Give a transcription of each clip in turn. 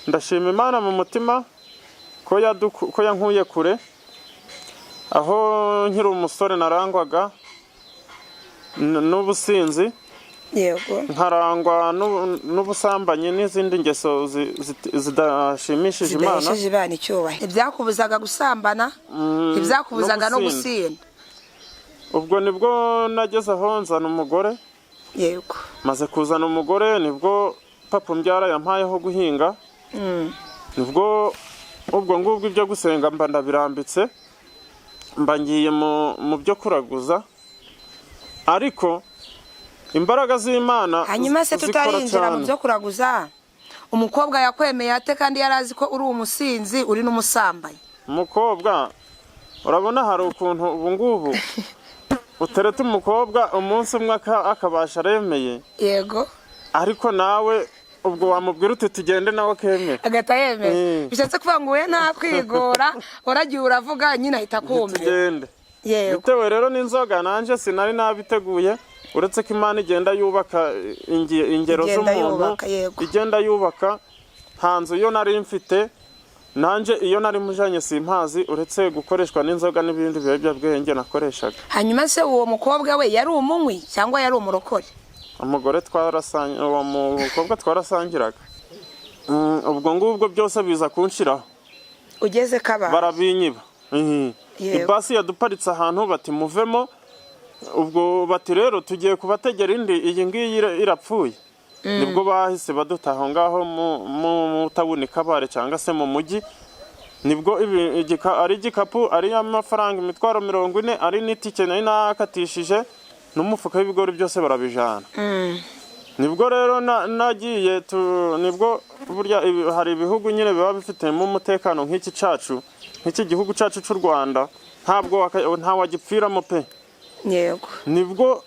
ndashima Imana mu mutima ko yankuye kure aho nkiri umusore narangwaga n'ubusinzi, yego, nkarangwa n'ubusambanyi n'izindi ngeso zidashimishije Imana. zidahesheje Imana icyubahiro. Ibyakubuzaga gusambana, ibyakubuzaga no gusinda. Ubwo nibwo nageze aho nzana umugore. Yego. Maze kuzana umugore nibwo papa umbyara yampayeho guhinga. Nibwo ubwo ngubwo ibyo gusenga mba ndabirambitse, mba ngiye mu byo kuraguza, ariko imbaraga z'Imana hanyuma se tutarinjira mu byo kuraguza, umukobwa yakwemeye ate kandi yarazi ko uri umusinzi uri n'umusambanyi? Umukobwa urabona hari ukuntu ubu ngubu utereta umukobwa umunsi umwe akabasha aremeye. Yego. Ariko nawe ubwo wamubwira uti tugende nawe akemera agata yemeye. Bishatse kuvuga ngo we nta kwigora uragiye uravuga nyine ahita kumva. Tugende. Yego. Bitewe rero n'inzoga nanje sinari nabiteguye, uretse ko Imana igenda yubaka ingero z'umuntu, igenda yubaka hanze iyo nari mfite nanje iyo nari mujanye simpazi, uretse gukoreshwa n'inzoga n'ibindi biyobyabwenge nakoreshaga. Hanyuma se uwo mukobwa we yari umunywi cyangwa yari umurokore? Umugore uwo mukobwa twarasangiraga. Ubwo ngubwo byose biza kunshiraho. Ugeze kaba barabinyiba. Ibasi yaduparitse ahantu bati muvemo, ubwo bati rero tugiye kubategera indi, iyi ngiyi irapfuye. Nibwo bahise badutaho ngaho mu tabuni Kabare cyangwa se mu mujyi. Nibwo ari igikapu ari amafaranga imitwaro 40, ari n'itike nari nakatishije n'umufuka w'ibigori byose barabijana. Nibwo rero nagiye nibwo burya hari ibihugu nyine biba bifitemo umutekano nk'iki cacu, nk'iki gihugu cacu cy'u Rwanda, ntabwo ntawagipfiramo pe. Yego. Nibwo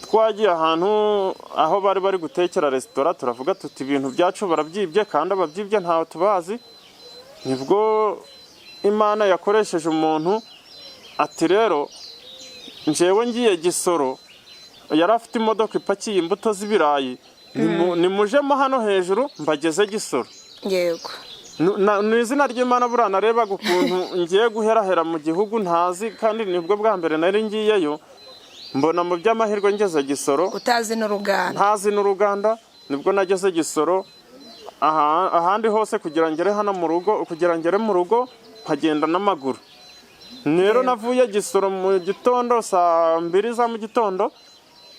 twagiye ahantu aho bari gutekera restaurant, turavuga tuti ibintu byacu barabyibye kandi ababyibye ntawe tubazi. Nibwo Imana yakoresheje umuntu ati rero njewe ngiye Gisoro, yari afite imodoka ipakiye imbuto z'ibirayi, nimujemo hano hejuru mbageze Gisoro. Yego. N'izina ry'Imana buranarebaga ukuntu ngiye guherahera mu gihugu ntazi, kandi nibwo bwa mbere nari ngiyeyo. Mbona mu by'amahirwe ngeze Gisoro, utazi n'uruganda, ntazi n'uruganda. Nibwo nageze Gisoro, ahandi hose kugira ngere hano mu rugo, kugira ngere mu rugo nkagenda n'amaguru. Rero navuye Gisoro mu gitondo saa 2 za mu gitondo,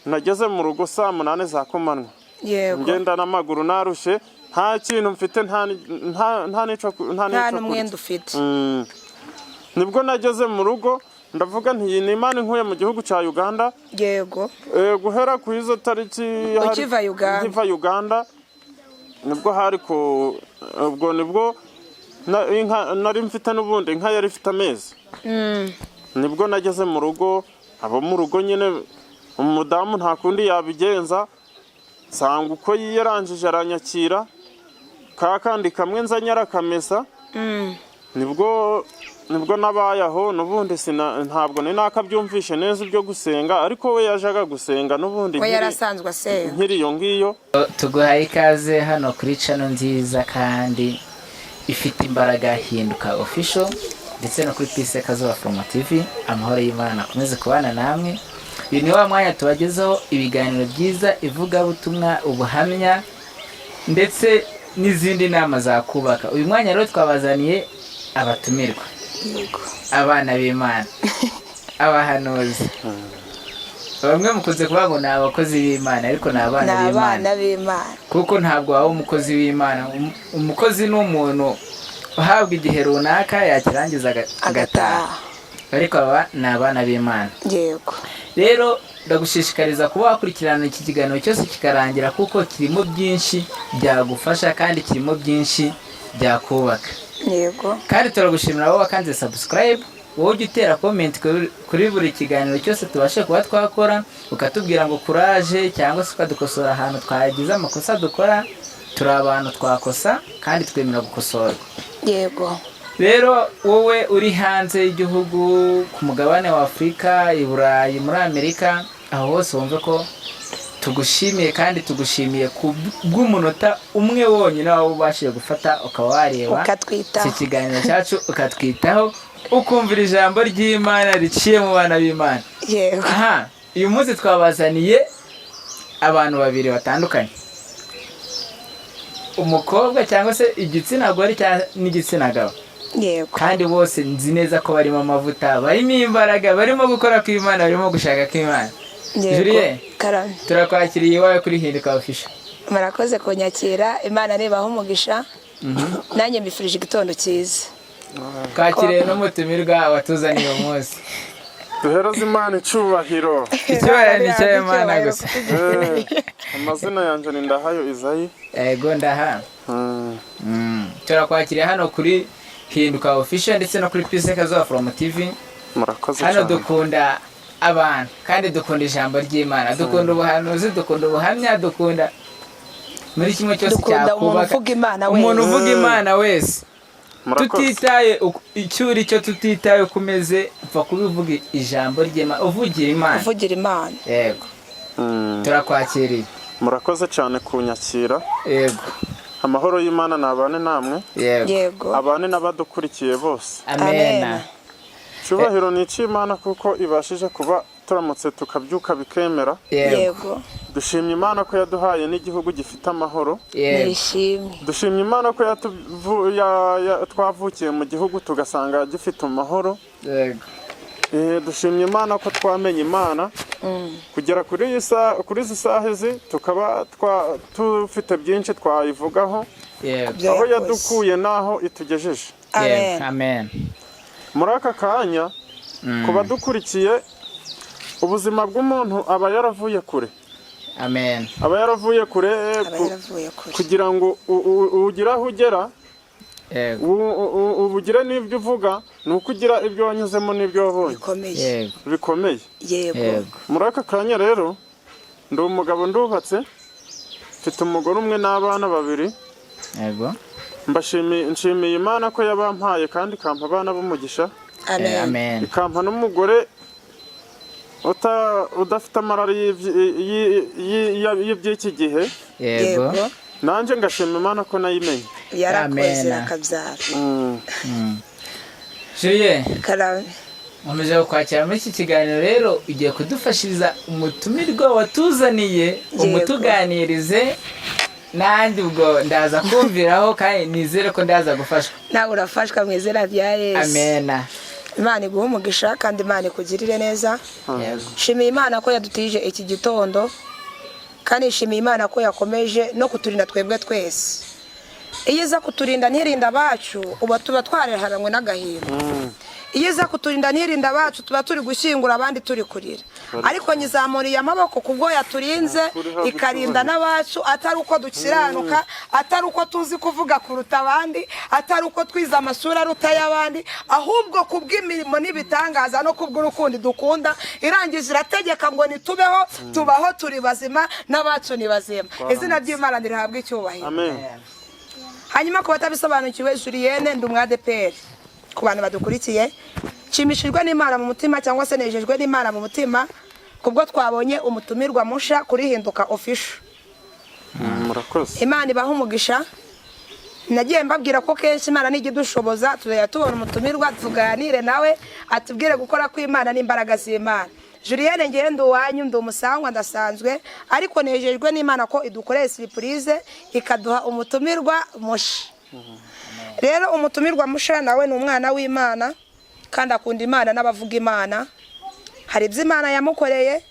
nageze mu rugo saa 8 za kumanywa. Yego. Ngenda n'amaguru narushe, nta kintu mfite, nta n'umwenda ufite. Nibwo nageze mu rugo ndavuga nti ni Imana inkuye mu gihugu cya Uganda. Yego. Guhera ku izo tariki ukiva Uganda nibwo hari ko ubwo nibwo nari mfite n'ubundi inka yari ifite amezi. Nibwo nageze mu rugo, abo mu rugo nyine umudamu nta kundi yabigenza, sanga uko yiyeranjije aranyakira, kandi kamwe nzanye arakamesa. Nibwo nabayaho n'ubundi ntabwo ni nakabyumvishe neza ibyo gusenga, ariko we yajaga gusenga n'ubundi ko yarasanzwe asenga. Nkiri iyo ngiyo. Tuguhaye ikaze hano kuri channel nziza kandi ifite imbaraga Hinduka Official, ndetse no kuri Peace Kazuba From TV. Amahoro y'Imana akomeze kubana namwe. Uyu ni wa mwanya tubagezaho ibiganiro byiza, ivugabutumwa, ubuhamya ndetse n'izindi nama za kubaka. Uyu mwanya rero twabazaniye abatumirwa, abana b'Imana, abahanuzi. Bamwe mukunze kuvuga ngo ni abakozi b'Imana, ariko ni abana b'Imana, kuko ntabwo waba umukozi w'Imana. Umukozi ni umuntu uhabwa igihe runaka yakirangiza agataha, ariko aba ni abana b'Imana. Yego. Rero ndagushishikariza kuba wakurikirana iki kiganiro cyose kikarangira, kuko kirimo byinshi byagufasha kandi kirimo byinshi byakubaka. Yego. Kandi turagushimira wowe wakanze subscribe, wowe ujya utera comment kuri buri kiganiro cyose tubashe kuba twakora, ukatubwira ngo courage, cyangwa se ukadukosora ahantu twagize amakosa dukora. Turi abantu twakosa kandi twemera gukosorwa. Yego. Rero wowe uri hanze y'igihugu, ku mugabane wa Afrika, i Burayi, muri Amerika, aho hose wumve ko tugushimiye kandi tugushimiye ku bw'umunota umwe wonyine waba ubashije gufata ukaba wareba ukatwitaho iki kiganiro cyacu ukatwitaho ukumvira ijambo ry'Imana riciye mu bana b'Imana. yego Aha, uyu munsi twabazaniye abantu babiri batandukanye, umukobwa cyangwa se igitsina gore n'igitsina gabo, yego kandi bose nzi neza ko barimo amavuta, barimo imbaraga, barimo gukora kw'Imana, barimo gushaka kw'Imana. Julie, karame turakwakiriye iwawe kuri Hinduka Official. murakoze kunyakira, Imana nibaha umugisha. Nanjye mbifurije igitondo cyiza. Twakiriye n'umutumirwa watuzaniye uyu munsi. duhereze Imana icyubahiro. Icyubahiro ni cy'Imana gusa. Amazina yanjye ni Ndahayo Isayi. Yego Ndaha. Turakwakiriye hano kuri Hinduka Official ndetse no kuri Peace Kazuba From TV. Murakoze Hano cyane. dukunda abantu kandi dukunda ijambo ry'Imana, dukunda ubuhanuzi, dukunda ubuhamya, dukunda muri kimwe cyose cyakubaka umuntu uvuga Imana wese. Tutitaye icyo uri cyo, tutitaye kumeze, upfa kubivuga ijambo ry'Imana, uvugira Imana. Yego. Turakwakiriye. Murakoze cyane kunyakira. Yego. Amahoro y'Imana nabane namwe. Yego. Abane n'abadukurikiye bose. Amen. Cyubahiro ni cy'Imana kuko ibashije kuba turamutse tukabyuka bikemera. Yego. Dushimye Imana ko yaduhaye n'igihugu gifite amahoro. Nishimye. Dushimye Imana ko twavukiye mu gihugu tugasanga gifite amahoro. Yego. Dushimye Imana ko twamenye Imana. Kugera kuri izi saha izi tukaba tufite byinshi twayivugaho. Yego. Aho yadukuye naho itugejeje. Amen. Muri aka kanya kuba dukurikiye, ubuzima bw'umuntu aba yaravuye kure. Amen. Aba yaravuye kure kugira ngo ugire aho ugera, ubugire n'ibyo uvuga, ni uko ugira ibyo wanyuzemo n'ibyo wabonye bikomeye. Yego. Muri aka kanya rero ndi umugabo ndubatse, mfite umugore umwe n'abana babiri. Yego. Nshimiye Imana ko yabampaye kandi ikampa abana b'umugisha. Amen. Ikampa n'umugore udafite amarari y'iby'iki gihe. Yego. Nanjye ngashima Imana ko nayimenye. Yarakoze akabyara. Julie, karame. Mumeje kukwakira muri iki kiganiro rero, ugiye kudufashiriza umutumirwa watuzaniye, umutuganirize. Nandi ubwo ndaza kumviraho kandi nizere ko ndaza gufashwa. Nawe urafashwa mu izina rya Yesu. Amen. Imana iguhe umugisha kandi Imana ikugirire neza. Shimiye Imana ko yadutije iki gitondo, kandi shimiye Imana ko yakomeje no kuturinda twebwe twese. Iyo iza kuturinda ntirinda abacu, uba tuba twareharanywe n'agahinda. Iyo iza kuturinda ntirinda abacu, tuba turi gushyingura abandi turi kurira. Ariko nyizamuriye amaboko kubwo yaturinze, ikarinda n'abacu, atari uko dukiranuka, atari uko tuzi kuvuga kuruta abandi, atari uko twiza amasura aruta y'abandi, ahubwo kubw'imirimo n'ibitangaza no kubw'urukundo dukunda, irangije irategeka ngo nitubeho, tubaho turi bazima, n'abacu ni bazima. Izina ry'Imana rihabwe icyubahiro. Amen. Hanyuma ku batabisobanukiwe, Julienne ndi umwadeperi. Ku bantu badukurikiye, nshimishijwe n'Imana mu mutima cyangwa se nejejwe n'Imana mu mutima kubwo twabonye umutumirwa musha kuri Hinduka Official. Murakoze. Imana ibaha umugisha. Nagiye mbabwira ko kenshi Imana nigidushoboza tuzajya tubona umutumirwa tuganire nawe, atubwire gukora kw'Imana n'imbaraga z'Imana. Julienne ngendo wanyu ndi umusangwa ndasanzwe, ariko nejejwe n'Imana ko idukoreye surprise ikaduha umutumirwa musha. Rero umutumirwa musha nawe ni umwana w'Imana kandi akunda Imana n'abavuga Imana. Hari ibyo Imana yamukoreye,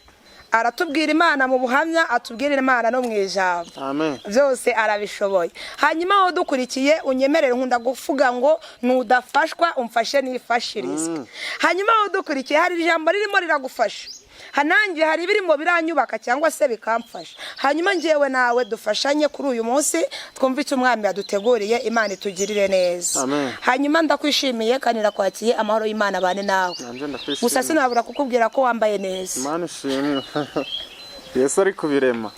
aratubwira Imana mu buhamya, atubwira Imana no mu ijambo. Amen. Byose arabishoboye. Hanyuma aho dukurikiye unyemerere nkunda guvuga ngo nudafashwa umfashe nifashirizwe. Hanyuma aho dukurikiye hari ijambo ririmo riragufasha. Hanangiye hari birimo biranyubaka cyangwa se bikamfasha. Hanyuma ngewe nawe dufashanye kuri uyu munsi, twumva icyo Umwami yaduteguriye, Imana itugirire neza. Amen. Hanyuma ndakwishimiye kandi nakwakiye, amahoro y'Imana bane nawe. Gusa sinabura kukubwira ko wambaye neza. Imana ishimwe. Yesu ari kubirema.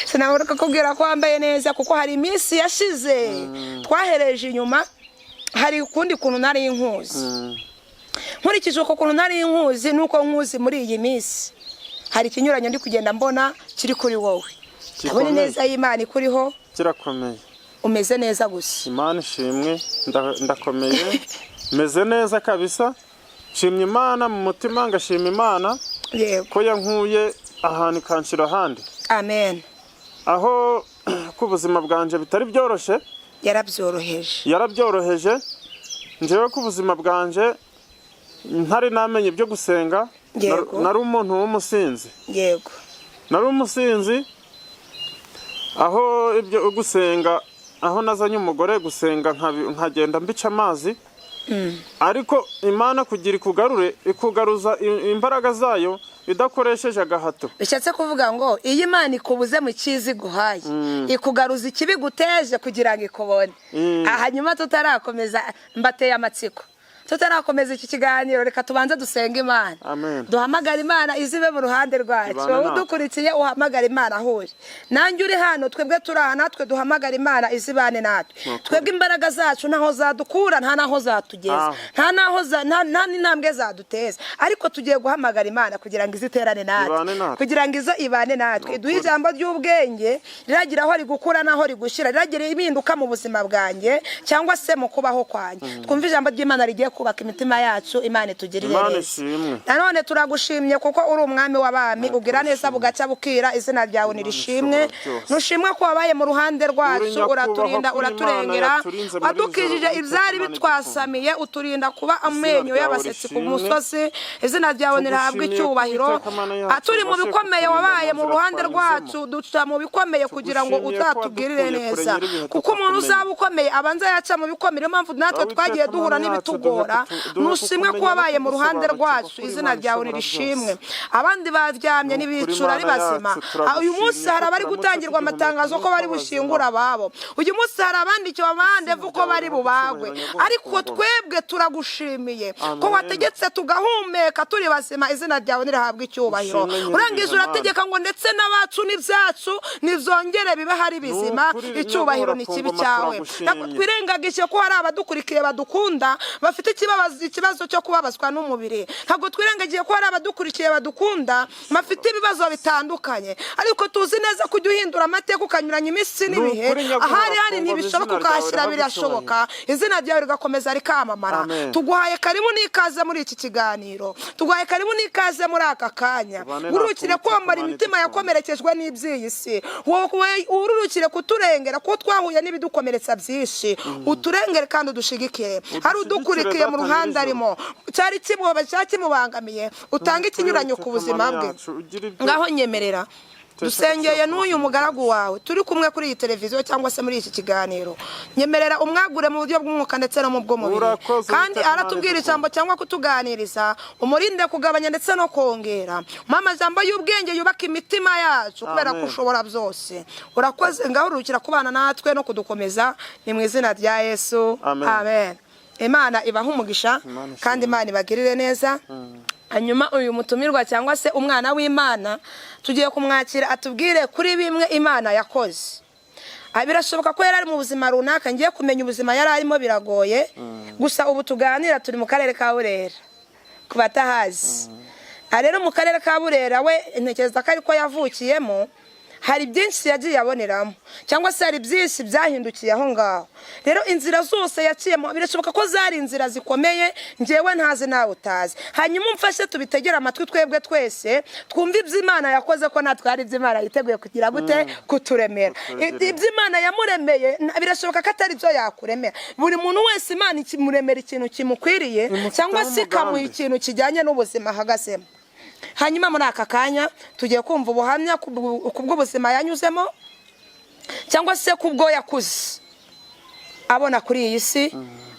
Sinabura kukubwira ko wambaye neza kuko hari iminsi yashize twahereje inyuma, hari ukundi kuntu nari inkuzi. Nkurikije uko kuntu nari inkuzi nuko nkuzi muri iyi minsi. hari ikinyuranyo ndi kugenda mbona kiri kuri wowe. Ndabona neza y'Imana ikuriho kirakomeye. Umeze neza gusa. Imana ishimwe, ndakomeye, meze neza kabisa. Shimye Imana mu mutima, ngashima Imana ko yankuye ahantu ikanshyira ahandi. Amen. Aho ku buzima bwanje bitari byoroshye, yarabyoroheje. Njyewe ku buzima bwanje ntari namenye ibyo gusenga, nari umuntu w'umusinzi. Yego. Nari umusinzi, aho ibyo gusenga, aho nazanye umugore gusenga nkagenda mbica amazi. Ariko Imana kugira ikugaruza imbaraga zayo idakoresheje agahato. Bishatse kuvuga ngo iyi Imana ikubuze mu cyizi guhaye, ikugaruza ikibi guteje kugira ngo ikubone. Hanyuma tutarakomeza mbateye amatsiko, tutarakomeza iki kiganiro, reka tubanze dusenga Imana. Duhamagara Imana izibe mu ruhande rwacu. Wowe udukurikiye uhamagara Imana ahuje. Nanjye uri hano, twebwe turi aha natwe duhamagara Imana izibane natwe. Twebwe imbaraga zacu ntaho zadukura, nta naho zatugeza, nta n'intambwe zaduteza, ariko tugiye guhamagara Imana kugira ngo iziterane natwe, kugira ngo izo ibane natwe, iduhe ijambo ry'ubwenge riragira aho rigukura naho rigushira, riragira impinduka mu buzima bwanjye cyangwa se mu kubaho kwanjye. Twumva ijambo ry'Imana rigiye kubaka imitima yacu. Imana itugirire neza. Nanone turagushimye kuko uri umwami w'abami, ugira neza bugacya bukira, izina ryawe nirishimwe. Nushimwe ko wabaye mu ruhande rwacu, uraturinda, uraturengera, wadukijije ibyari bitwasamiye, uturinda kuba amenyo y'abasetsi ku musozi. Izina ryawe nirahabwa icyubahiro. Aturi mu bikomeye wabaye mu ruhande rwacu, duca mu bikomeye kugira ngo uzatugirire neza, kuko umuntu uzaba ukomeye abanza yaca mu bikomeye. Impamvu natwe twagiye duhura n'ibitugora. Nushimwe ko wabaye mu ruhande rwacu, izina ryawe nirishimwe. Abandi baryamye n'ibicura ari bazima, uyu munsi hari abari gutangirwa amatangazo ko bari bushingura ababo. Uyu munsi hari abandikiwe amandevu ko bari bubagwe, ariko twebwe turagushimiye ko wategetse tugahumeka turi bazima. Izina ryawe nirahabwa icyubahiro. Urangije urategeka ngo ndetse n'abacu n'ibyacu nizongere bibe hari bizima. Icyubahiro ni kibi cyawe. Twirengagije ko hari abadukurikiye badukunda, bafite ikibazo cyo kubabazwa n'umubiri. Ntabwo twirengagiye ko hari abadukurikiye badukunda, bafite ibibazo bitandukanye, ariko tuzi neza kujya uhindura amateka ukanyuranya iminsi n'ibihe. Ahari ntibishoboka, ukahashyira birashoboka. Izina ryawe rigakomeza rikamamara. Tuguhaye karibu n'ikaze muri iki kiganiro, tuguhaye karibu n'ikaze muri aka kanya. Ururukire kwambara imitima yakomerekejwe n'iby'iyi si, wowe ururukire kuturengera ko twahuye n'ibidukomeretsa byinshi, uturengere kandi udushigikire. Hari udukurikiye mu ruhande arimo cyari kimubangamiye, utanga ikinyuranyo ku buzima bwe. Ngaho nyemerera dusengeye n'uyu mugaragu wawe turi kumwe kuri iyi televiziyo cyangwa se muri iki kiganiro. Nyemerera umwagure mu buryo bw'umwuka ndetse no mu bw'umubiri, kandi aratubwira ijambo cyangwa kutuganiriza, umurinde kugabanya ndetse no kongera. Mama jambo y'ubwenge yubaka imitima yacu, kubera ko ushobora byose. Urakoze, ngaho urukira kubana natwe no kudukomeza, ni mu izina rya Yesu. Amen. Imana ibaha umugisha kandi Imana ibagirire neza. Hanyuma uyu mutumirwa cyangwa se umwana w'Imana tugiye kumwakira atubwire kuri bimwe Imana yakoze. Birashoboka ko yari ari mu buzima runaka, ngiye kumenya ubuzima yari arimo biragoye. Gusa ubu tuganira turi mu karere ka Burera, ku batahazi. Rero mu karere ka Burera we ntekereza ko ariko yavukiyemo, hari byinshi yagiye aboneramo, cyangwa se hari byinshi byahindukiye aho ngaho. Rero inzira zose yaciyemo birashoboka ko zari inzira zikomeye, ngewe ntazi nawe utazi. Hanyuma umfashe tubitegera amatwi twebwe twese, twumve iby'Imana yakoze, ko natwe hari iby'Imana yiteguye kugira gute kuturemera. Iby'Imana yamuremeye birashoboka ko atari byo yakuremera. Buri muntu wese Imana ikimuremera ikintu kimukwiriye, cyangwa se ikamuha ikintu kijyanye n'ubuzima ahagazemo. Hanyuma muri aka kanya tugiye kumva ubuhamya kubw'ubuzima yanyuzemo, cyangwa se kubwo yakuze abona kuri iyi si.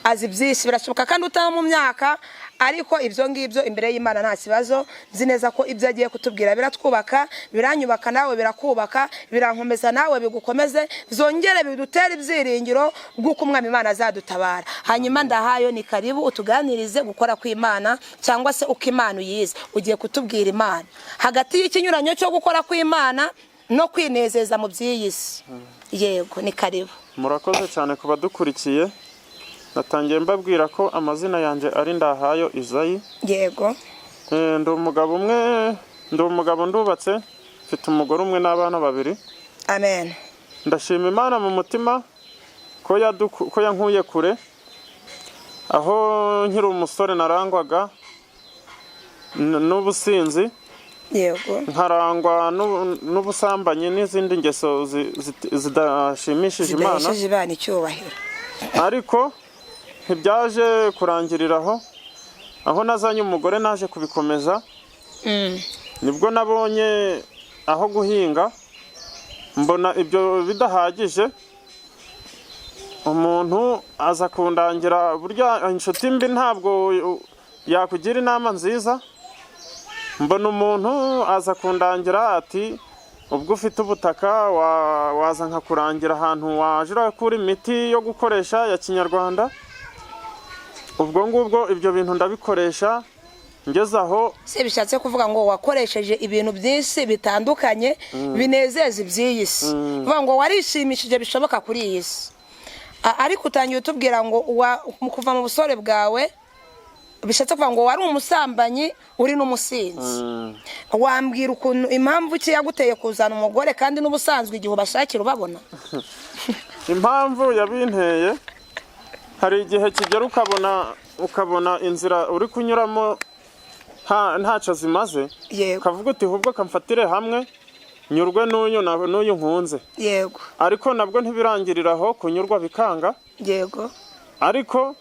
Azi byinshi, birashoboka kandi utaba mu myaka, ariko ibyo ngibyo imbere y'Imana nta kibazo. Nzi neza ko ibyo agiye kutubwira biratwubaka, biranyubaka nawe birakubaka, birankomeza nawe bigukomeze, zongere bidutere ibyiringiro bw'uko umwami Imana azadutabara. Hanyuma ndahayo ni karibu utuganirize gukora kw'Imana, cyangwa se uko Imana uyize. Ugiye kutubwira Imana hagati y'ikinyuranyo cyo gukora kw'Imana no kwinezeza mu by'iyi si. Yego, ni karibu. Murakoze cyane kuba dukurikiye. Natangiye mbabwira ko amazina yanjye ari Ndahayo Isayi. Yego. Ndi umugabo umwe ndi umugabo ndubatse mfite umugore umwe n'abana 2. amen. Ndashima Imana mu mutima ko yankuye kure aho nkiri umusore narangwaga n'ubusinzi, yego, nkarangwa n'ubusambanyi n'izindi ngeso zidashimishije Imana, icyubahiro. ariko ntibyaje kurangiriraho. Aho nazanye umugore naje kubikomeza, nibwo nabonye aho guhinga, mbona ibyo bidahagije. Umuntu aza kundangira, burya inshuti mbi ntabwo yakugira inama nziza. Mbona umuntu aza kundangira ati ubwo ufite ubutaka waza nkakurangira ahantu waje urakura imiti yo gukoresha ya kinyarwanda. Ubwo ngubwo ibyo bintu ndabikoresha, ngeze aho se bishatse kuvuga ngo wakoresheje ibintu byinshi bitandukanye binezeza iby'iyi si, vuga ngo warishimishije bishoboka kuri iyi si, ariko utangiye utubwira ngo kuva mu busore bwawe bishatse kuvuga ngo wari umusambanyi uri n'umusinzi. Wambwira ukuntu impamvu ki yaguteye kuzana umugore kandi n'ubusanzwe igihe ubashakira ubabona? Impamvu yabinteye, hari igihe kigera ukabona inzira uri kunyuramo ntacyo zimaze, ukavuga uti ahubwo kamfatire hamwe nyurwe n'uyu nkunze. Yego. Ariko nabwo ntibirangiriraho kunyurwa bikanga. Yego. Ariko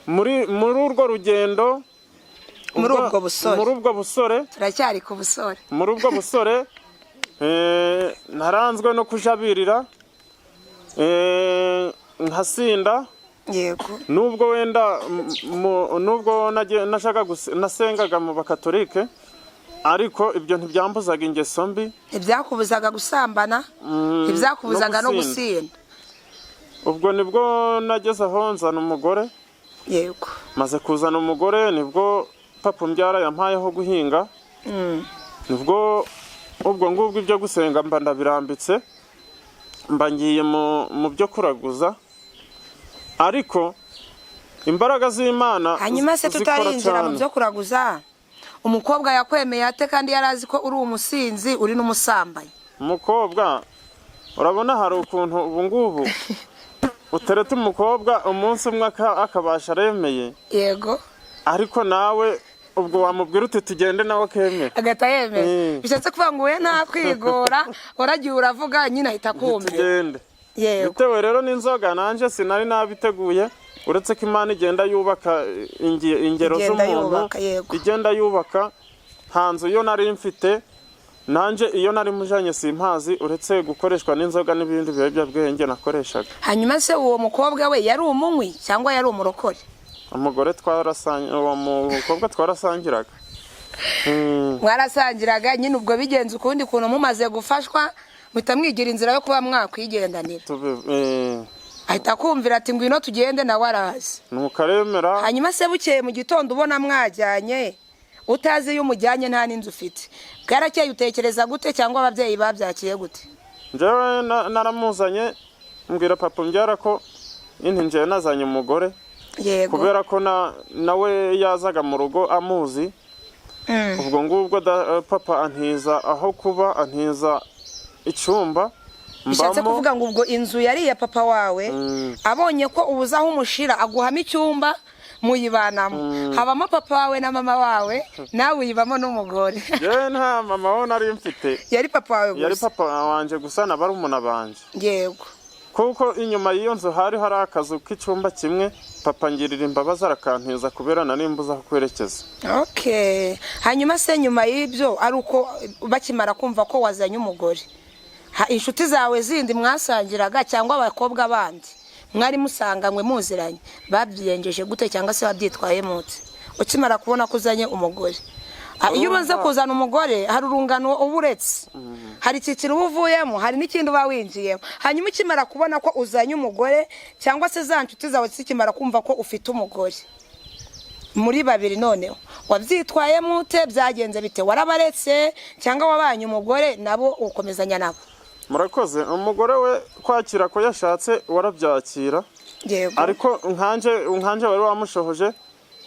muri urwo rugendo, muri ubwo busore turacyari ku busore, muri ubwo busore naranzwe no kujabirira, nkasinda. Yego. Nubwo wenda nubwo nasengaga mu bakatolike, ariko ibyo ntibyambuzaga ingeso mbi, ntibyakubuzaga gusambana, ntibyakubuzaga no gusinda. Ubwo nibwo nageze aho nzana umugore. Yego. Maze kuzana umugore nibwo papa mbyara yampayeho guhinga. Nibwo ubwo ngubwo ibyo gusenga mba ndabirambitse, mba ngiye mu byo kuraguza. Ariko imbaraga z'Imana, hanyuma se tutarinjira mu byo kuraguza, umukobwa yakwemeye ate kandi yarazi ko uri umusinzi uri n'umusambanyi? Umukobwa urabona hari ukuntu ubu ngubu utereta umukobwa umunsi umwe akabasha aremeye. Yego. Ariko nawe ubwo wamubwira uti tugende nawe kemeye, agata yemeye. Bishatse kuvuga ngo we nta kwigora, uragiye uravuga nyine ahita kumva. Tugende. Yego. Bitewe rero n'inzoga nanje sinari nabiteguye, uretse ko Imana igenda yubaka ingero z'umuntu, igenda yubaka. Hanze iyo nari mfite nanje, iyo nari mujanye simpazi, uretse gukoreshwa n'inzoga n'ibindi biyobyabwenge nakoreshaga. Hanyuma se uwo mukobwa we yari umunywi cyangwa yari umurokore? Umugore uwo mukobwa twarasangiraga. Mwarasangiraga nyine, ubwo bigenze ukundi kuntu mumaze gufashwa muhita mwigira inzira yo kuba mwakwigendanira. Ahita kumvira ati ngwino tugende, nawe arazi. Nukaremera. Hanyuma se bukeye mu gitondo ubona mwajyanye, utazi iyo umujyanye nta n'inzu ufite, bwarakeye utekereza gute cyangwa ababyeyi babyakiye gute? Njyewe naramuzanye, mbwira papa mbyara ko nje nazanye umugore. Yego. Kubera ko nawe yazaga mu rugo amuzi. Ubwo ngubwo papa antiza aho kuba, antiza icyumba mbamo. Bishatse kuvuga ngo ubwo inzu yari ya papa wawe, abonye ko ubuzaho umushira aguhama icyumba muyibanamo, habamo papa wawe na mama wawe, nawe uyibamo n'umugore. Nta mama wo nari mfite, yari papa wawe gusa. Yari papa wanje gusa na barumuna banje. Yego. Kuko inyuma y'iyo nzu hari akazu k'icyumba kimwe, papa ngirira imbabazi arakantiza kubera nari mbuza aho kwerekeza. Okay. Hanyuma se nyuma y'ibyo ari uko bakimara kumva ko wazanye umugore, inshuti zawe zindi mwasangiraga cyangwa abakobwa bandi mwari musanganywe muziranye, babyiyengeje gute cyangwa se babyitwaye mute ukimara kubona ko uzanye umugore? Iyo ubanza kuzana umugore hari urungano uburetse, hari ikiciro ubuvuyemo, hari n'ikindi uba winjiyemo. Hanyuma ukimara kubona ko uzanye umugore cyangwa se za nshuti zawe zikimara kumva ko ufite umugore, muri babiri noneho wabyitwaye mute? Byagenze bite? Warabaretse cyangwa wabanye umugore nabo ukomezanya nabo? Murakoze. Umugore we kwakira ko yashatse warabyakira. Yego. Ariko nkanje wari wamushohoje,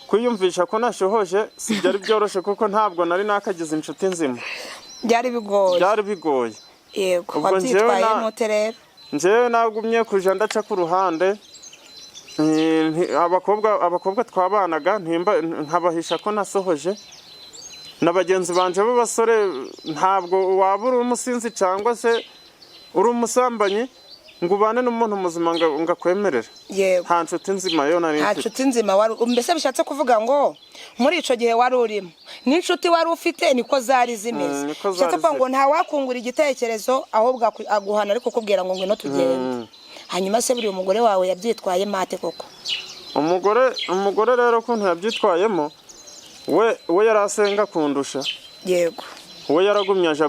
kwiyumvisha ko nashohoje si byari byoroshye kuko ntabwo nari nakagize inshuti nzima. byari bigoye. Yego, wabyitwayemo rero. Njyewe nagumye kuja ndaca ku ruhande, abakobwa twabanaga nkabahisha ko nasohoje, na bagenzi banje b'abasore ntabwo waba uri umusinzi cyangwa se uri umusambanyi ngo ubane n'umuntu muzima ngakwemerera. Nta nshuti nzima yo nari mfite. Nta nshuti nzima mbese bishatse kuvuga ngo muri ico gihe wari urimo n'inshuti wari ufite niko zari zimeze. Bishatse kuvuga ngo nta wakungura igitekerezo ahubwo aguhana ariko kubwira ngo ngwino tugende. Hanyuma se buri umugore wawe yabyitwaye mate koko? Umugore rero kuntu yabyitwayemo, we yarasenga kundusha. Yego. We yaragumye aja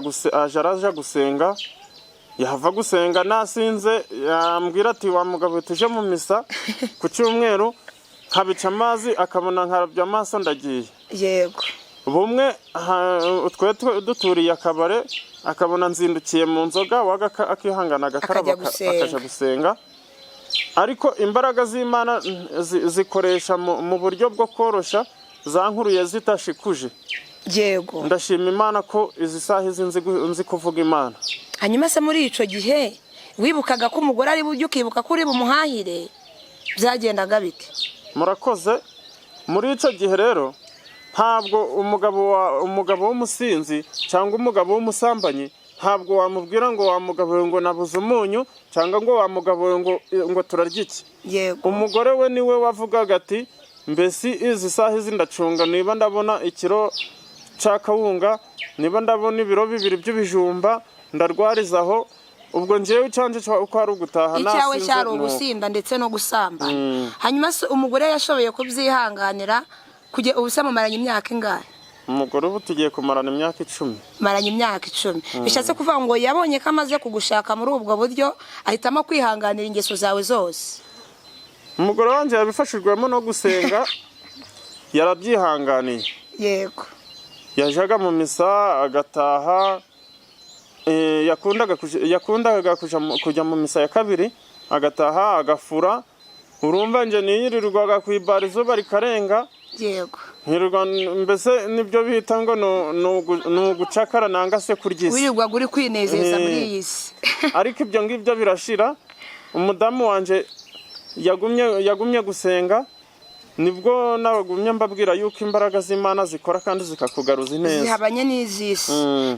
gusenga, yahava gusenga nasinze yambwira ati wa mugabo tuje mu misa ku cyumweru, nkabica amazi akabona nkarabya amaso ndagiye. Yego. Bumwe twe duturiye akabare akabona nzindukiye mu nzoga waga akihangana agakaraba akaja gusenga. Ariko imbaraga z'Imana zikoresha mu buryo bwo korosha zankuruye zitashikuje. Yego. Ndashima Imana ko izi saha nzi kuvuga Imana. Hanyuma se muri ico gihe wibukaga ko umugore ari buryo ukibuka ko uri bumuhahire, byagendaga bite? Murakoze. Muri ico gihe rero ntabwo umugabo w'umusinzi cyangwa umugabo w'umusambanyi ntabwo wamubwira ngo wa mugabo ngo nabuze umunyu cyangwa ngo wa mugabo ngo turarya iki. Yego. Umugore we niwe wavugaga ati mbese izi saha ndacunga niba ndabona ikiro ca kawunga, niba ndabona ibiro 2 by'ibijumba ndarwarizaho, ubwo njewe canje uko ari ugutaha nasinze. Icyawe cyari ugusinda ndetse no gusambana. Hanyuma umugore yashoboye kubyihanganira kujye ubuse mumaranye imyaka ingahe? Umugore ubu tugiye kumarana imyaka 10. Maranye imyaka 10. Bishatse kuvuga ngo yabonye ko amaze kugushaka muri ubwo buryo ahitamo kwihanganira ingeso zawe zose. Umugore wanje yabifashijwemo no gusenga, yarabyihanganiye. Yego. Yajaga mu misa agataha, yakundaga kujya mu misa ya kabiri agataha agafura. Urumva nje niyirirwaga kwibara izuba rikarenga. Yego. Mbese nibyo bita ngo nugucakara nanga se kuryisa. Wirirwa guri kwinezeza muri iyi si. Ariko ibyo ngibyo birashira. Umudamu wanje yagumye gusenga, nibwo nabagumye mbabwira yuko imbaraga z'Imana zikora kandi zikakugaruza neza. Zihabanye n'izisi.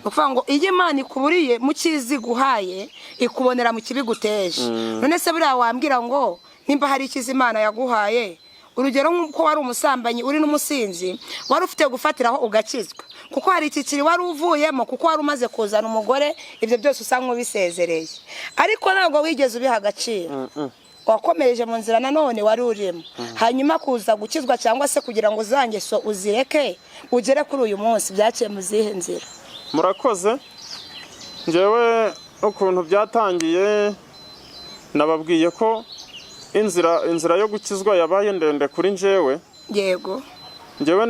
Kuvuga ngo iyo Imana ikuburiye mu kizi guhaye ikubonera mu kibi guteje. None se buriya wambwira ngo nimba hari ikizi Imana yaguhaye, urugero nk'uko wari umusambanyi uri n'umusinzi wari ufite gufatiraho ugakizwa, kuko hari ikikiri wari uvuyemo, kuko wari umaze kuzana umugore, ibyo byose usanga ubisezereye, ariko ntabwo wigeze ubiha agaciro. Wakomereje mu nzira nanone wari urimo, hanyuma kuza gukizwa cyangwa se kugira ngo zangeso uzireke ugere kuri uyu munsi, byaciye mu zihe nzira? Murakoze. Njyewe ukuntu byatangiye nababwiye ko inzira yo gukizwa yabaye ndende kuri njyewe. Yego. Njyewe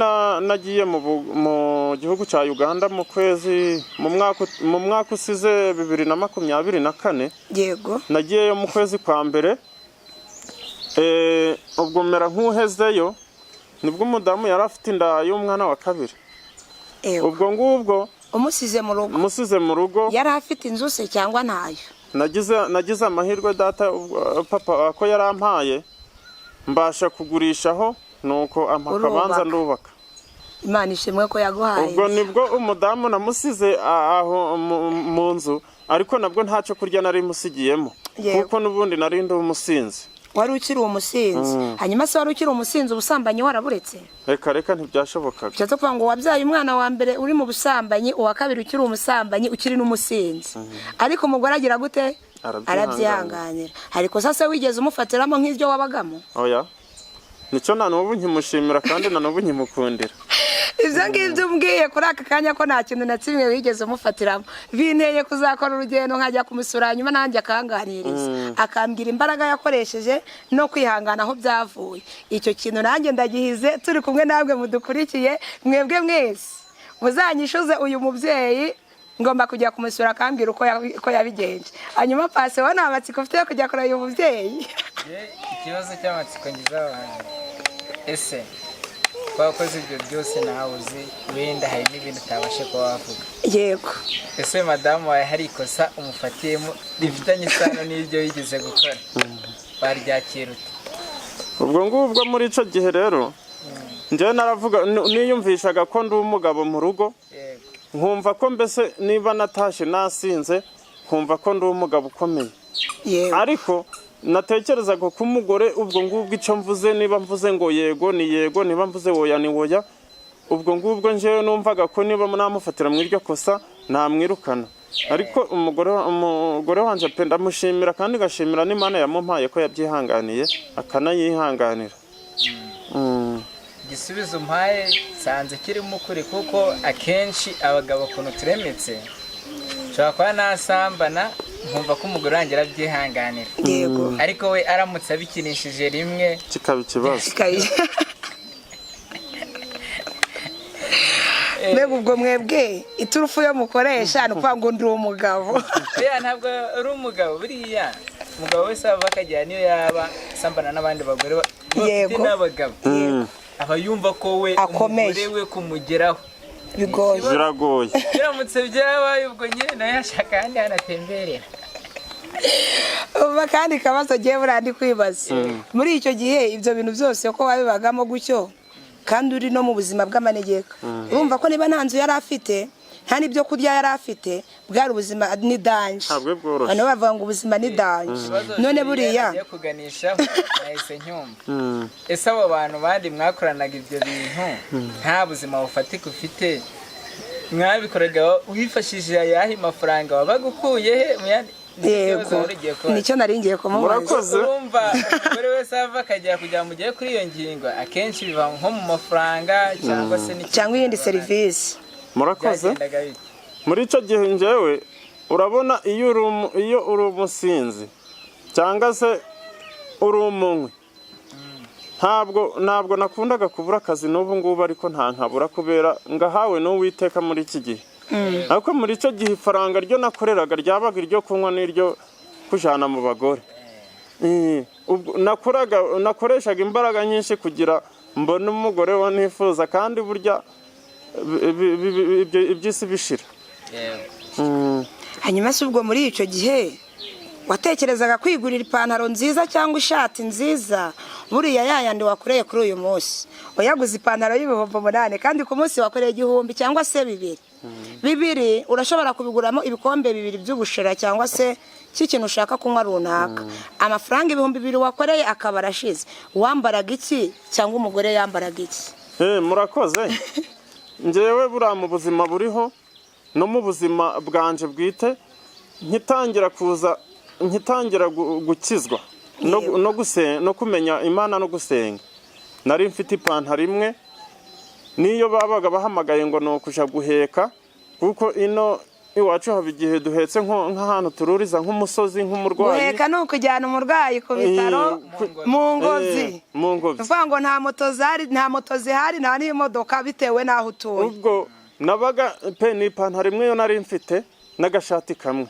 nagiye mu gihugu cya Uganda mu mwaka usize 2024. Yego. Nagiyeyo mu kwezi kwa mbere. Ubwo mera nk'uhezeyo nibwo umudamu yari afite inda y'umwana wa kabiri. Ubwo ngubwo umusize mu rugo yari afite inzu se cyangwa ntayo? Nagize amahirwe data papa ko yarampaye mbasha kugurishaho, nuko amakabanza ndubaka. Imana ishimwe ko yaguhaye. Ubwo nibwo umudamu namusize aho mu nzu, ariko nabwo ntacyo kurya nari musigiyemo, kuko nubundi nari ndi umusinzi. Wari ukiri umusinzi. Hanyuma se wari ukiri umusinzi ubusambanyi waraburetse? Reka ntibyashobokaga. Cyazo kuvuga ngo wabyaye umwana wa mbere uri mu busambanyi, uwa kabiri ukiri umusambanyi ukiri n'umusinzi. Ariko umugore agira gute? Arabyihanganira. Ariko sase wigeze umufatiramo nk'ibyo wabagamo? Oya. Nico nanubu nkimushimira kandi nanubu nkimukundira. Ibyo ngibyo umbwiye kuri aka kanya ko nta kintu na kimwe wigeze umufatiramo, binteye kuzakora urugendo nkajya kumusura, hanyuma nanjye akanganiriza akambwira imbaraga yakoresheje no kwihangana aho byavuye. Icyo kintu nanjye ndagihize, turi kumwe namwe mudukurikiye mwebwe mwese muzanyishuze uyu mubyeyi ngomba kujya kumusura akambwira uko yabigenje. Hanyuma pase wowe namatsiko ufite kujya kuri uyu mubyeyi. Ikibazo cy'amatsiko ngize abantu, ese ko wakoze ibyo byose nawe uzi wenda hari n'ibintu utabashe kuba wavuga. yego. Ese madamu wawe hari ikosa umufatiyemo rifitanye isano n'ibyo yigeze gukora waryakira ute? ubwo ngubwo muri icyo gihe rero njyewe naravuga niyumvishaga ko ndi umugabo mu rugo, Yego. nkumva ko mbese niba natashe nasinze nkumva ko ndi umugabo ukomeye. Yego. ariko natekerezaga ko umugore ubwo ngubwo icyo mvuze, niba mvuze ngo yego ni yego, niba mvuze woya ni woya, ubwo ngubwo njyewe numvaga ko niba namufatira mu iryo kosa namwirukana. ariko umugore wanjye pe ndamushimira kandi ngashimira n'Imana yamumpaye ko yabyihanganiye akanayihanganira. Igisubizo mpaye sanze kirimo ukuri, kuko akenshi abagabo ukuntu turemetse ushobora kuba nasambana nkumva ko umugore wanjye arabyihanganira, Yego. ariko we aramutse abikinishije rimwe kikaba ikibazo. mbega ubwo mwebwe iturufu yo mukoresha ni ukuvuga ngo ndi umugabo. buriya ntabwo ari umugabo, buriya umugabo wese aba akagira niyo yaba asambana n'abandi bagore bafite n'abagabo, aba yumva ko we umugore we kumugeraho bigoye, biragoye. biramutse byabaye ubwo nyine nawe yashaka ahandi hanatemberera. uba kandi kabazo giye burandi kwibaza muri icyo gihe ibyo bintu byose ko wabibagamo gutyo kandi uri no mu buzima bw'amanegeka, urumva ko niba nta nzu yari afite nta n'ibyo kurya yari afite, bwari ubuzima ni danje. Hano bavuga ngo ubuzima ni danje. None buriya kuganishaho nahise nyumva, ese abo bantu bandi mwakoranaga ibyo bintu nta buzima bufatika ufite, mwabikoraga wifashishije ayahe mafaranga wabaga ukuye he? Yego, nicyo nari ngiye kumubaza. Urumva umugore wese ava akajya kugira ngo mugere kuri iyo ngingo, akenshi biva nko mu mafaranga cyangwa se cyangwa iyindi serivisi. Murakoze. Muri icyo gihe njyewe urabona iyo uri umusinzi cyangwa se uri umunywi, ntabwo nakundaga kubura akazi n'ubu ngubu, ariko nta nkabura kubera ngahawe n'Uwiteka muri iki gihe. ariko muri icyo gihe ifaranga ryo nakoreraga ryabaga iryo kunywa n'iryo kujyana mu bagore. nakoreshaga imbaraga nyinshi kugira mbone umugore wa nifuza, kandi burya iby'isi bishira. hanyuma se ubwo muri icyo gihe watekerezaga kwigurira ipantaro nziza cyangwa ishati nziza? buriya yayandi wakoreye kuri uyu munsi wayaguze ipantaro y'ibihumbi 8 kandi ku munsi wakoreye 1000 cyangwa se 2 urashobora kubiguramo ibikombe 2 by'ubushera cyangwa se cy'ikintu ushaka kunywa runaka. amafaranga 2000 wakoreye akaba arashize, wambaraga iki cyangwa umugore yambaraga iki? murakoze. njyewe buriya mu buzima buriho no mu buzima bwanje bwite, nkitangira gukizwa no kumenya Imana no gusenga, nari mfite ipantaro imwe, niyo babaga bahamagaye ngo no kuja guheka, kuko ino iwacu haba igihe duhetse nk'ahantu tururiza nk'umusozi nk'umurwayi. Guheka ni ukujyana umurwayi ku bitaro mu ngozi. Uvuga ngo nta moto zihari nta n'imodoka bitewe n'aho utuye. Ubwo nabaga pe ni ipantaro imwe yo nari mfite n'agashati kamwe,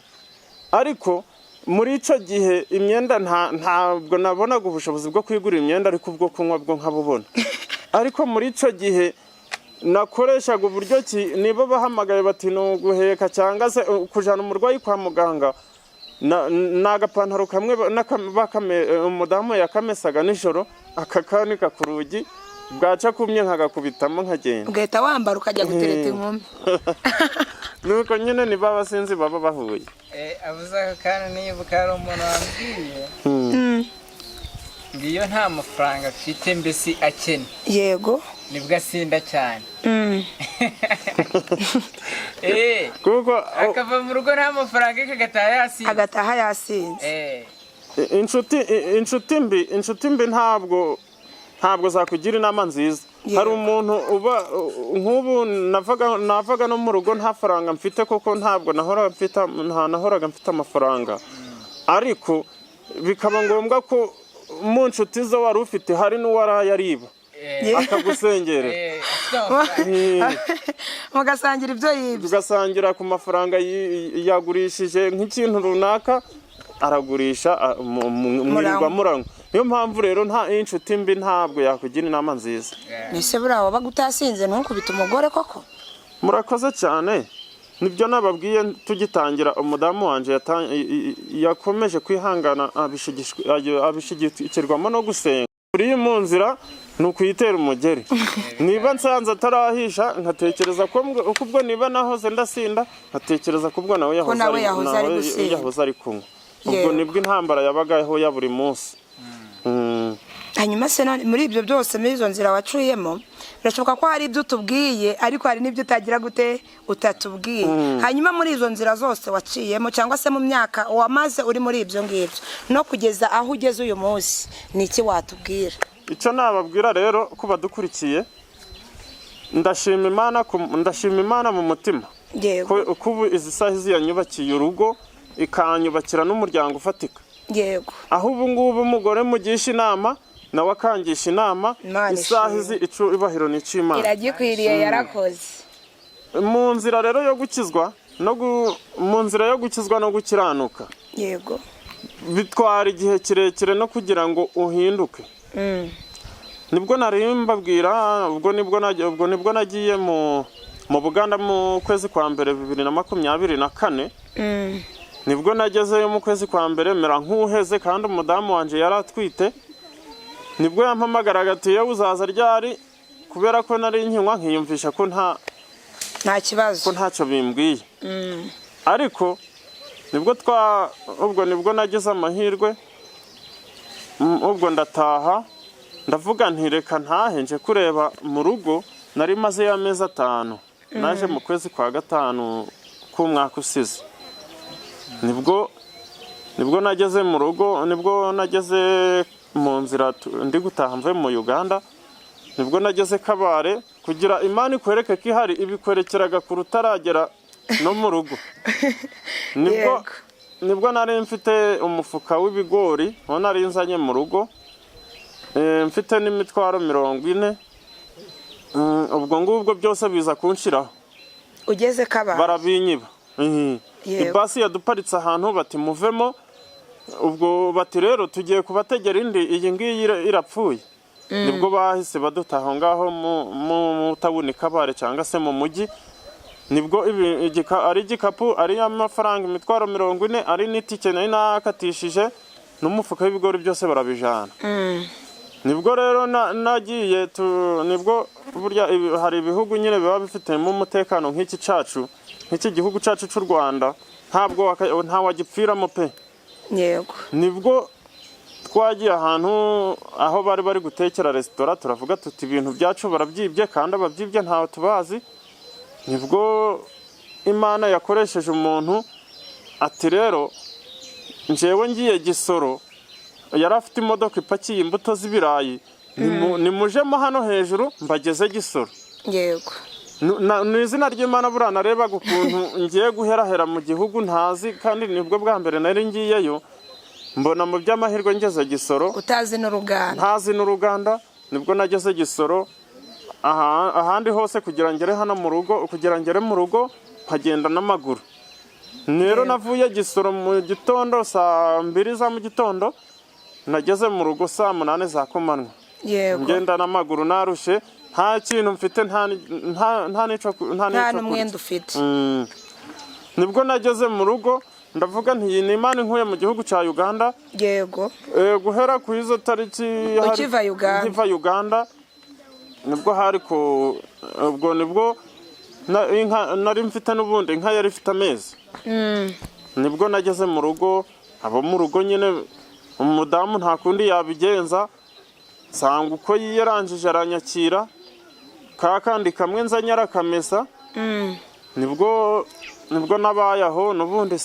ariko muri icyo gihe imyenda ntabwo nabonaga ubushobozi bwo kwigurira imyenda, ariko ubwo kunywa bwo nkabubona. ariko muri icyo gihe nakoreshaga uburyo ki, niba bahamagaye bati no guheka cyangwa se kujana umurwayi kwa muganga, n'agapantaro kamwe umudamu yakamesaga nijoro akakanika ku rugi, bwaca kumye nkagakubitamo nkagenda. Ugahita wambara ukajya gutereta inkumi. nuko nyine niba abasinzi baba bahuye. avuze ko kandi nibuka hari umuntu wambwiye ngiyo nta mafaranga afite mbese akene. Yego. Nibwo asinda cyane. kuko akava mu rugo nta mafaranga agataha yasinze. inshuti mbi ntabwo zakugira inama nziza. hari umuntu uba nk'ubu navaga no mu rugo nta faranga mfite, kuko ntabwo nahoraga mfite amafaranga, ariko bikaba ngombwa ko mu nshuti zo wari ufite hari n'uwarayariba akagusengera, mugasangira ibyo yibye, ugasangira ku mafaranga yagurishije nk'ikintu runaka, aragurisha mwirirwa muranywa. niyo mpamvu rero nta inshuti mbi ntabwo yakugira inama nziza. Nise buriya wabaga utasinze ntukubita umugore koko? Murakoze cyane, nibyo nababwiye tugitangira. Umudamu wanje yakomeje kwihangana abishigikirwamo no gusenga. Uri mu nzira ni ukuyitera umugeri. Niba nsanze atarahisha nkatekereza ko ubwo niba nahoze ndasinda nkatekereza ko ubwo nawe yahoze ari kunywa. Ubwo nibwo intambara yabagaho ya buri munsi. Hanyuma se muri ibyo byose muri izo nzira wacuyemo birashoboka ko hari ibyo utubwiye ariko hari n'ibyo utagira gute utatubwiye. Hanyuma muri izo nzira zose waciyemo cyangwa se mu myaka wamaze uri muri ibyo ngibyo no kugeza aho ugeze uyu munsi, ni iki watubwira? Icyo nababwira rero ko badukurikiye, ndashima Imana mu mutima ko ubu izi saha yanyubakiye urugo ikanyubakira n'umuryango ufatika. Yego. Aho ubu ngubu umugore mugisha inama nawe akangisha inama, isaha izi ibahiro ni cy'Imana iragikwiriye. Yarakoze mu nzira rero yo gukizwa no gukiranuka. Yego. Bitwara igihe kirekire no kugira ngo uhinduke. Nibwo mbabwira, ubwo nibwo nagiye mu Buganda mu kwezi kwa mbere 2024. Nibwo nagezeyo mu kwezi kwa mbere mera nk'uheze kandi umudamu wanje yaratwite. Nibwo yampamagaraga ati yewe uzaza ryari, kubera ko nari nkinywa nkiyumvisha ko nta kibazo, ko ntacyo bimbwiye. Ariko nibwo nagize amahirwe, ubwo ndataha ndavuga nti reka ntahe nje kureba mu rugo. Nari maze y'amezi 5 naje mu kwezi kwa 5 k'umwaka usize. Nibwo nageze mu rugo, nibwo nageze mu nzira ndi gutaha mvuye mu Uganda. Nibwo nageze Kabare kugira Imana ikwereke ko ihari, ibikwerekeraga ku rutaragera no mu rugo. Nibwo nari mfite umufuka w'ibigori nari nzanye mu rugo, mfite n'imitwaro 40. Ubwo ngubwo byose biza kunshiraho. Ugeze Kabare barabinyiba. Ibasi yaduparitse ahantu bati muvemo. Ubwo bati rero tugiye kubategera indi, iyi ngiyi irapfuye. Nibwo bahise badutaha ngaho mu tabuni Kabare cyangwa se mu mujyi. Nibwo ari igikapu, ari amafaranga imitwaro 40, ari n'itike nari nakatishije n'umufuka w'ibigori byose barabijana. Nibwo rero nagiye nibwo burya hari ibihugu nyine biba bifitemo umutekano nk'iki cacu, nk'iki gihugu cacu cy'u Rwanda, nta wagipfiramo pe. Yego. Nibwo twagiye ahantu aho bari gutekera resitora, turavuga tuti ibintu byacu barabyibye kandi ababyibye ntawe tubazi. Nibwo Imana yakoresheje umuntu ati rero njewe ngiye Gisoro, yari afite imodoka ipakiye imbuto z'ibirayi, nimujemo hano hejuru mbageze Gisoro. Yego. Ni izina ry'Imana burana narebaga ukuntu ngiye guherahera mu gihugu ntazi, kandi nibwo bwa mbere nari ngiyeyo. Mbona mu by'amahirwe ngeze Gisoro, utazi n'uruganda, ntazi n'uruganda. Nibwo nageze Gisoro, ahandi hose kugira ngere hano mu rugo, kugira ngere mu rugo nkagenda n'amaguru. Rero navuye Gisoro mu gitondo saa 2 za mu gitondo, nageze mu rugo saa 8 za kumanywa. Yego. Ngenda n'amaguru narushe, nta kintu mfite, nta n'umwenda ufite. Nibwo nageze mu rugo ndavuga nti iyi ni Imana inkuye mu gihugu cya Uganda. Yego. Guhera ku izo tariki ukiva Uganda nibwo hari ko, ubwo nibwo nari mfite n'ubundi inka yari ifite amezi. Nibwo nageze mu rugo, abo mu rugo nyine umudamu nta kundi yabigenza, sanga uko yiyarangije aranyakira, kandi kamwe nzanye arakamesa. Nibwo nabaye aho, n'ubundi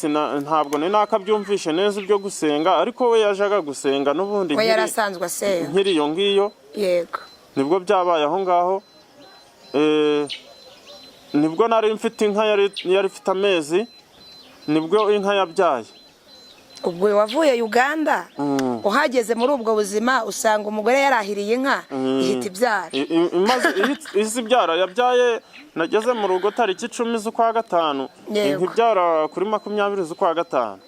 ntabwo ni nakabyumvishe neza ibyo gusenga, ariko we yajaga gusenga n'ubundi we yarasanzwe asenga nkiri iyo ngiyo. Yego. Nibwo byabaye aho ngaho. Nibwo nari mfite inka yari ifite amezi, nibwo inka yabyaye. Ubwo wavuye Uganda, uhageze muri ubwo buzima usanga umugore yarahiriye inka ihita ibyara. Izi byara yabyaye, nageze mu rugo tariki 10 z'ukwa 5, ntibyara kuri 20 z'ukwa 5.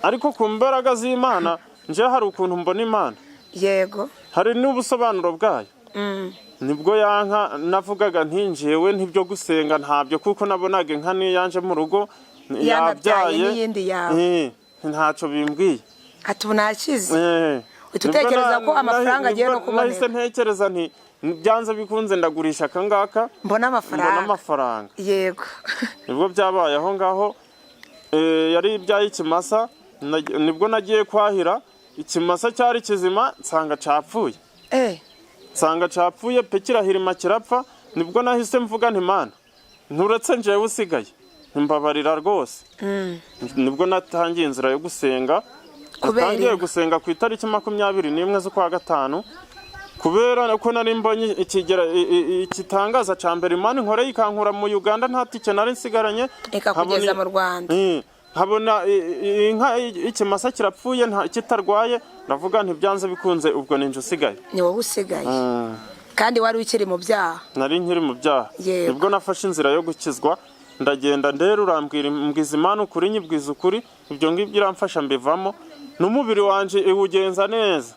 Ariko ku mbaraga z'Imana nje hari ukuntu mbona imana, yego, hari n'ubusobanuro bwayo. Nibwo yanka navugaga ntinjewe ntibyo gusenga ntabyo, kuko nabonaga inka niyanje mu rugo yanabyaye n'iyindi yawe, ntacyo bimbwiye. ati ubu nakize. Utekereza ko amafaranga agiye no kuboneka. Nahise ntekereza nti byanze bikunze ndagurisha akangaka mbona amafaranga. Yego. Nibwo byabaye aho ngaho, yari ibyaye ikimasa, nibwo nagiye kwahira ikimasa cyari kizima nsanga capfuye. Nsanga capfuye pe kirahirima kirapfa. Nibwo nahise mvuga nti Mana nturetse njewe usigaye mbabarira rwose. Nibwo natangiye inzira yo gusenga. Natangiye gusenga ku itariki 21 z'ukwa gatanu, kubera ko nari mbonye ikitangaza ca mbere Imana inkoreye ikankura mu Uganda nta tike nari nsigaranye ikakugeza mu Rwanda. Habona inka ikimasa kirapfuye kitarwaye, ndavuga nti byanze bikunze ubwo ninje usigaye. Ni wowe usigaye. Kandi wari ukiri mu byaha. Nari nkiri mu byaha. Nibwo nafashe inzira yo gukizwa, ndagenda ndero urambwira mbwiza Imana ukuri, nyibwiza ukuri, ibyo ngibyo iramfasha mbivamo. N'umubiri wanje iwugenza neza.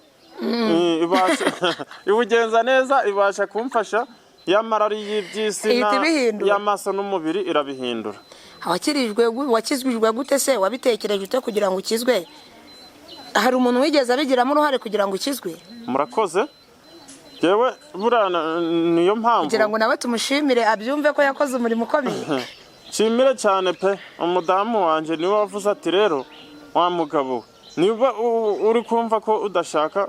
Iwugenza neza, ibasha kumfasha yamarari y'ibyisi y'amaso n'umubiri irabihindura. Wakizwijwe gute se? Wabitekereje ute kugira ngo ukizwe? Hari umuntu wigeze abigiramo uruhare kugira ngo ukizwe? Murakoze. Yewe burana niyo mpamvu kugira ngo nawe tumushimire abyumve ko yakoze umurimo ukomeye. Shimire cyane pe. Umudamu wanje niwe wavuze ati rero wa mugabo, niba uri kumva ko udashaka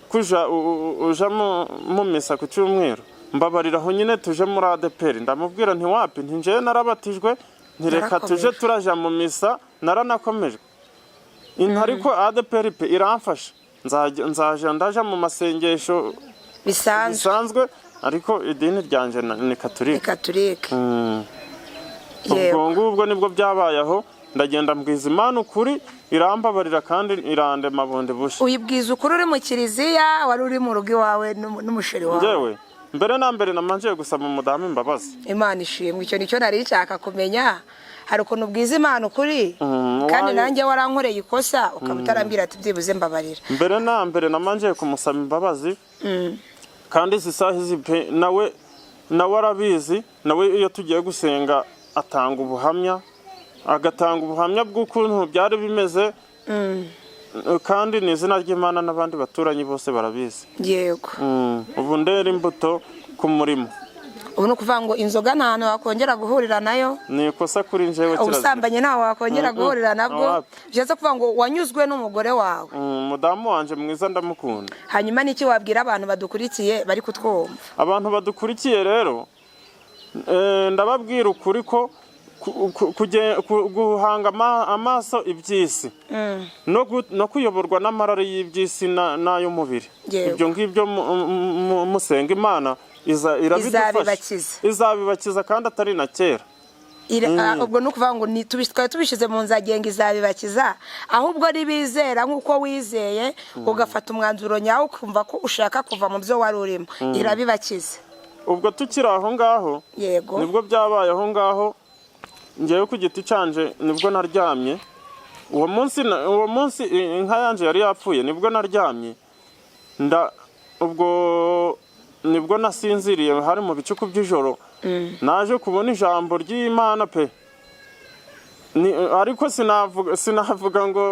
kuja uja mu misa ku cyumweru, mbabarira aho nyine tuje muri ADPR. Ndamubwira nti wapi, ntinje narabatijwe, ntireka tuje turaja mu misa, naranakomejwe. Ariko ADPR pe iramfasha, nzaje ndaja mu masengesho bisanzwe, ariko idini ryanje ni Katolika. Ubwo nibwo byabayeho, ndagenda mbwiza Imana ukuri, irambabarira kandi irande mabundi bushe. Uyibwiza ukuri uri mu kiliziya, wari uri mu rugo iwawe n'umusheri wawe? Njewe mbere na mbere namanje gusaba umudamu imbabazi. Imana ishimwe, icyo nicyo nari nshaka kumenya. Hari ukuntu ubwiza Imana ukuri, kandi nanjye warankoreye ikosa ukabutarambira ati byibuze mbabarira. Mbere na mbere namanje kumusaba imbabazi, kandi zisahizi pe nawe arabizi. Nawe iyo tugiye gusenga atanga ubuhamya, agatanga ubuhamya bw'ukuntu byari bimeze, kandi ni izina ry'Imana n'abandi baturanyi bose barabizi. Yego. Ubu ndera imbuto ku murimo. Ubu ni ukuvuga ngo inzoga nta hantu wakongera guhurira nayo? Ni ikosa kuri njyewe kirazira. Ubusambanyi ntawe wakongera guhurira nabwo? Bishatse kuvuga ngo wanyuzwe n'umugore wawe? Umudamu wanje mwiza ndamukunda. Hanyuma niki wabwira abantu badukurikiye bari kutwumva? Abantu badukurikiye rero ndababwira ukuri ko guhanga amaso iby'isi no kuyoborwa n'amarari y'iby'isi n'ay'umubiri. Ibyo ngibyo musenga Imana izabibakiza kandi atari na kera. Ubwo ni ukuvuga ngo twari tubishyize mu nzagenga izabibakiza, ahubwo nibizera nk'uko wizeye ugafata umwanzuro nyawo ukumva ko ushaka kuva mu byo wari urimo, irabibakiza. Ubwo tukiri aho ngaho, nibwo byabaye aho ngaho, ngewe ku giti canje nibwo naryamye. Uwo munsi inka yanje yari yapfuye, nibwo naryamye. Ubwo nibwo nasinziriye, hari mu bicuku by'ijoro, naje kubona ijambo ry'Imana pe. Ariko sinavuga ngo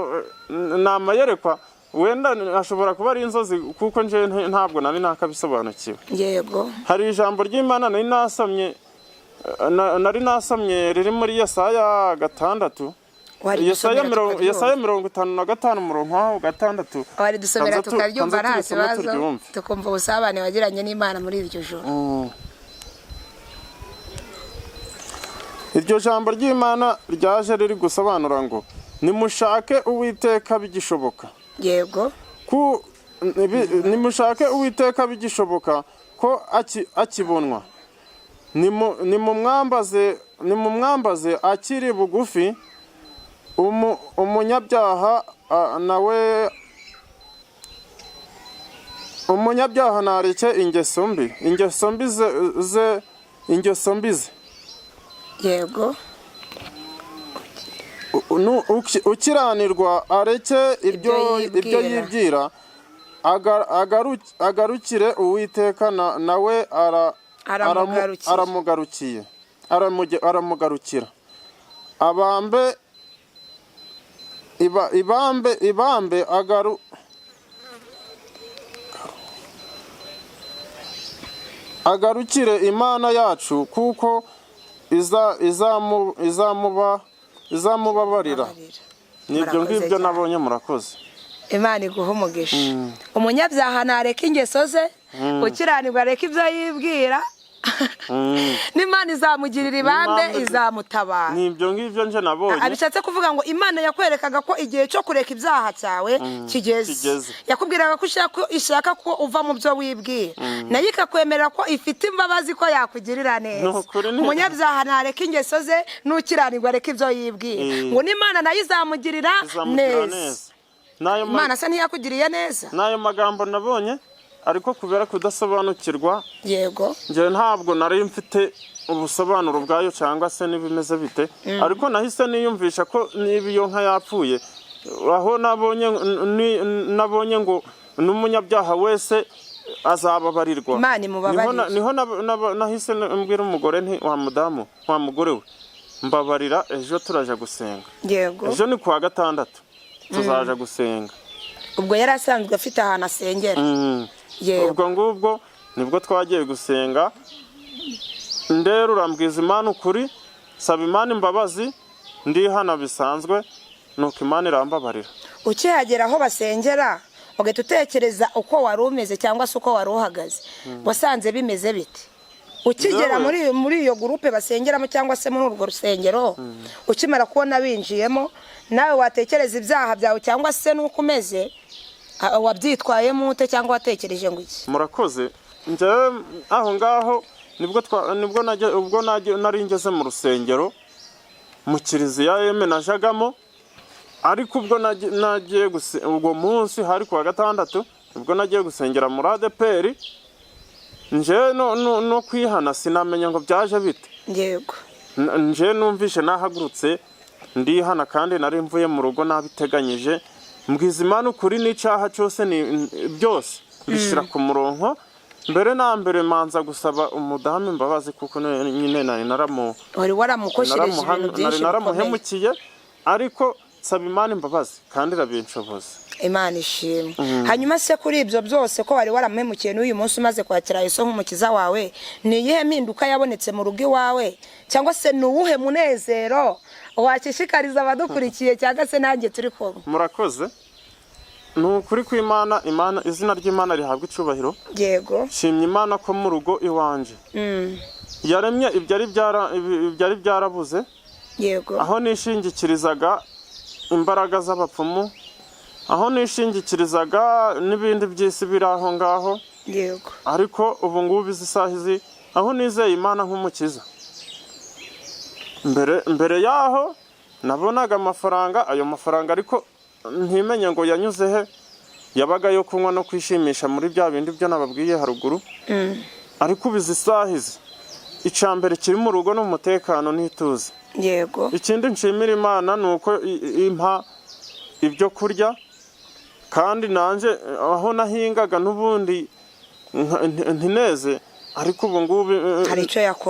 namayerekwa, wenda ashobora kuba ari inzozi, kuko nje ntabwo nari nakabisobanukiwe. Yego. Hari ijambo ry'Imana nari nasomye riri muri Yesaya 6. Yesaya 55 umurongo wa 6. Wari dusomera tukaryumva nta kibazo, tukumva ubusabane wagiranye n'Imana muri iryo joro. Iryo jambo ry'Imana ryaje riri gusobanura ngo nimushake Uwiteka bigishoboka. Yego. Nimushake Uwiteka bigishoboka ko akibonwa. Nimumwambaze akiri bugufi. Umunyabyaha nareke ingeso mbi ze. Yego. ukiranirwa areke ibyo yibwira agarukire Uwiteka nawe aramugarukira ibambe agarukire Imana yacu kuko izamubabarira. Nibyo ngibyo nabonye. Murakoze. Imana iguha umugisha. Umunyabyaha nareka ingeso ze, ukiranirwa areka ibyo yibwira, n'Imana izamugirira ibambe, izamutabara. Nibyo ngibyo nje nabonye. Abishatse kuvuga ngo Imana yakwerekaga ko igihe cyo kureka ibyaha cyawe kigeze. Yakubwiraga ko ishaka ko uva mu byo wibwira, nayo ikakwemerera ko ifite imbabazi ko yakugirira neza. Umunyabyaha nareka ingeso ze, n'ukiranirwa areka ibyo yibwira, ngo n'Imana nayo izamugirira neza. Imana se ntiyakugiriye neza? Nayo magambo nabonye, ariko kubera kudasobanukirwa, yego, nje ntabwo nari mfite ubusobanuro bwayo cyangwa se nibimeze bite, ariko nahise niyumvisha ko niba iyo nka yapfuye, aho nabonye ngo n'umunyabyaha wese azababarirwa. Imana imubabarira. Niho nahise mbwira umugore nti wa mugore we, mbabarira, ejo turaje gusenga. Yego. Ejo ni kuwa gatandatu tuzaje gusenga. Ubwo yari asanzwe afite ahantu asengera. Ubwo ngubwo nibwo twagiye gusenga, ndero urambwiza Imana ukuri, saba Imana imbabazi, ndihana bisanzwe, nuko Imana irambabarira. Ukihagera aho basengera, ugahita utekereza uko wari umeze cyangwa se uko wari uhagaze, wasanze bimeze bite? Ukigera muri iyo gurupe basengeramo cyangwa se muri urwo rusengero, ukimara kubona binjiyemo, nawe watekereza ibyaha byawe cyangwa se nuko umeze, wabyitwayemo ute cyangwa watekereje ngo iki? Murakoze. Njyewe aho ngaho ubwo nari ngeze mu rusengero, mu kiliziya yeme najagamo, ariko ubwo nagiye ubwo munsi hari kuwa gatandatu, ubwo nagiye gusengera muri ADPR, nje no kwihana sinamenya ngo byaje bite. Yego. Nje numvishe nahagurutse ndihana, kandi nari mvuye mu rugo nabiteganyije, mbwiza Imana ukuri n'icyaha cyose byose bishyira ku murongo. Mbere na mbere manza gusaba umudamu imbabazi, kuko nyine wari waramukoshereje ibintu byinshi naramuhemukiye, ariko saba Imana imbabazi kandi irabinshoboza. Imana ishimwe. Hanyuma se kuri ibyo byose ko wari waramuhemukiye n'uyu munsi umaze kwakira Yesu nk'umukiza wawe, ni iyihe mpinduka yabonetse mu rugo iwawe, cyangwa se ni uwuhe munezero wakishikariza abadukurikiye cyangwa se nanjye turi kumwe? Murakoze. Nukuri ku Imana, izina ry'Imana rihabwa icubahiro. Yego. Shimye Imana ko mu rugo iwanje yaremye ibyari byarabuze. Yego. Aho nishingikirizaga imbaraga z'abapfumu, aho nishingikirizaga n'ibindi by'isi biri aho ngaho. Yego. Ariko ubu ngubu izi aho nizeye Imana nk'umukiza. Mbere yaho nabonaga amafaranga, ayo mafaranga ariko ntimenye ngo yanyuze he, yabaga yo kunywa no kwishimisha muri bya bindi byo nababwiye haruguru. Ariko ubizi isahizi icambere kiri mu rugo n'umutekano n'ituze. Yego. Ikindi nshimira Imana nuko impa ibyo kurya, kandi nanje aho nahingaga n'ubundi ntineze, ariko ubu ngubu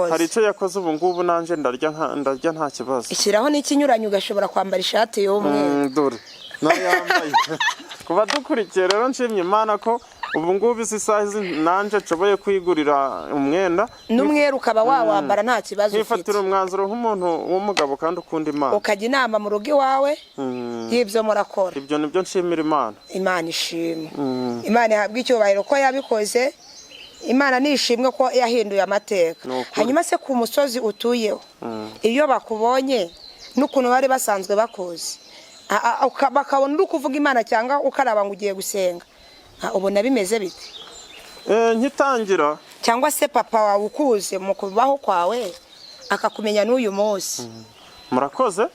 hari icyo yakoze ubu ngubu nanje ndarya nta kibazo. Ishyiraho n'ikinyuranyo ugashobora kwambara ishati y'umweru. Dore nayambaye. Kuba dukurikiye rero nshimye Imana ko ubu ngubu isahizi nanje nshoboye kwigurira umwenda n'umweru ukaba wawambara nta kibazo ufite. Nkifatira umwanzuro nk'umuntu w'umugabo kandi ukunda Imana, ukajya inama mu rugo iwawe y'ibyo murakora. Ibyo nibyo nshimira Imana. Imana ishimwe. Imana ihabwa icyubahiro ko yabikoze. Imana nishimwe ko yahinduye amateka. Hanyuma se ku musozi utuyeho, iyo bakubonye n'ukuntu bari basanzwe bakoze, bakabona uri kuvuga Imana cyangwa ukaraba ngo ugiye gusenga, ubona bimeze bite? Nkitangira cyangwa se papa wawe ukuze mu kubaho kwawe akakumenya n'uyu munsi? Murakoze.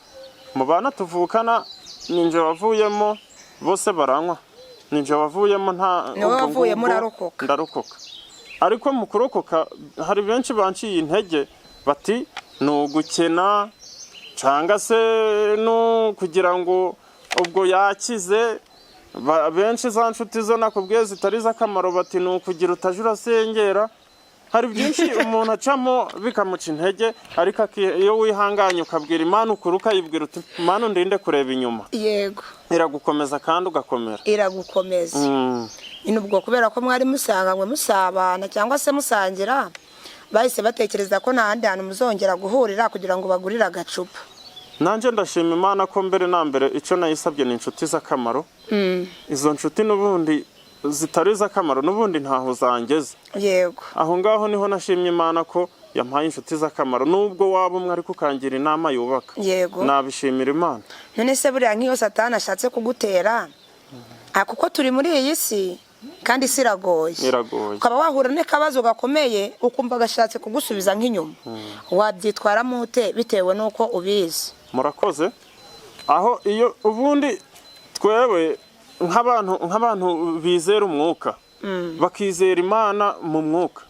Mu bana tuvukana ninje wavuyemo, bose baranywa. Ninje wavuyemo ndarokoka. Ariko mu kurokoka hari benshi banciye intege, bati ni ugukena, cyangwa se no kugira ngo ubwo yakize. Benshi za nshuti zo nakubwiye zitari z'akamaro bati ni ukugira utaje urasengera. Hari byinshi umuntu acamo bikamuca intege, ariko iyo wihanganye ukabwira Imana ukuri ukayibwira uti Imana ndinde kureba inyuma, yego, iragukomeza kandi ugakomera. iragukomeza. Ni ubwo kubera ko mwari musanganywe musabana cyangwa se musangira, bahise batekereza ko nta handi hantu muzongera guhurira kugira ngo bagurire agacupa. Nanjye ndashima Imana ko mbere na mbere icyo nayisabye ni inshuti z'akamaro. Izo nshuti n'ubundi zitari z'akamaro n'ubundi ntaho zangeze. Yego, aho ngaho niho nashimye Imana ko yampaye inshuti z'akamaro, nubwo waba umwe ariko ukangira inama yubaka. yego. Nabishimira Imana. None se buriya nk'iyo Satani ashatse kugutera, kuko turi muri iyi si kandi isi iragoye, ukaba wahura n'akabazo gakomeye ukumva gashatse kugusubiza nk'inyuma, wabyitwaramo ute bitewe n'uko ubizi? Murakoze. Aho iyo ubundi twewe nk'abantu bizera umwuka, bakizera Imana mu mwuka,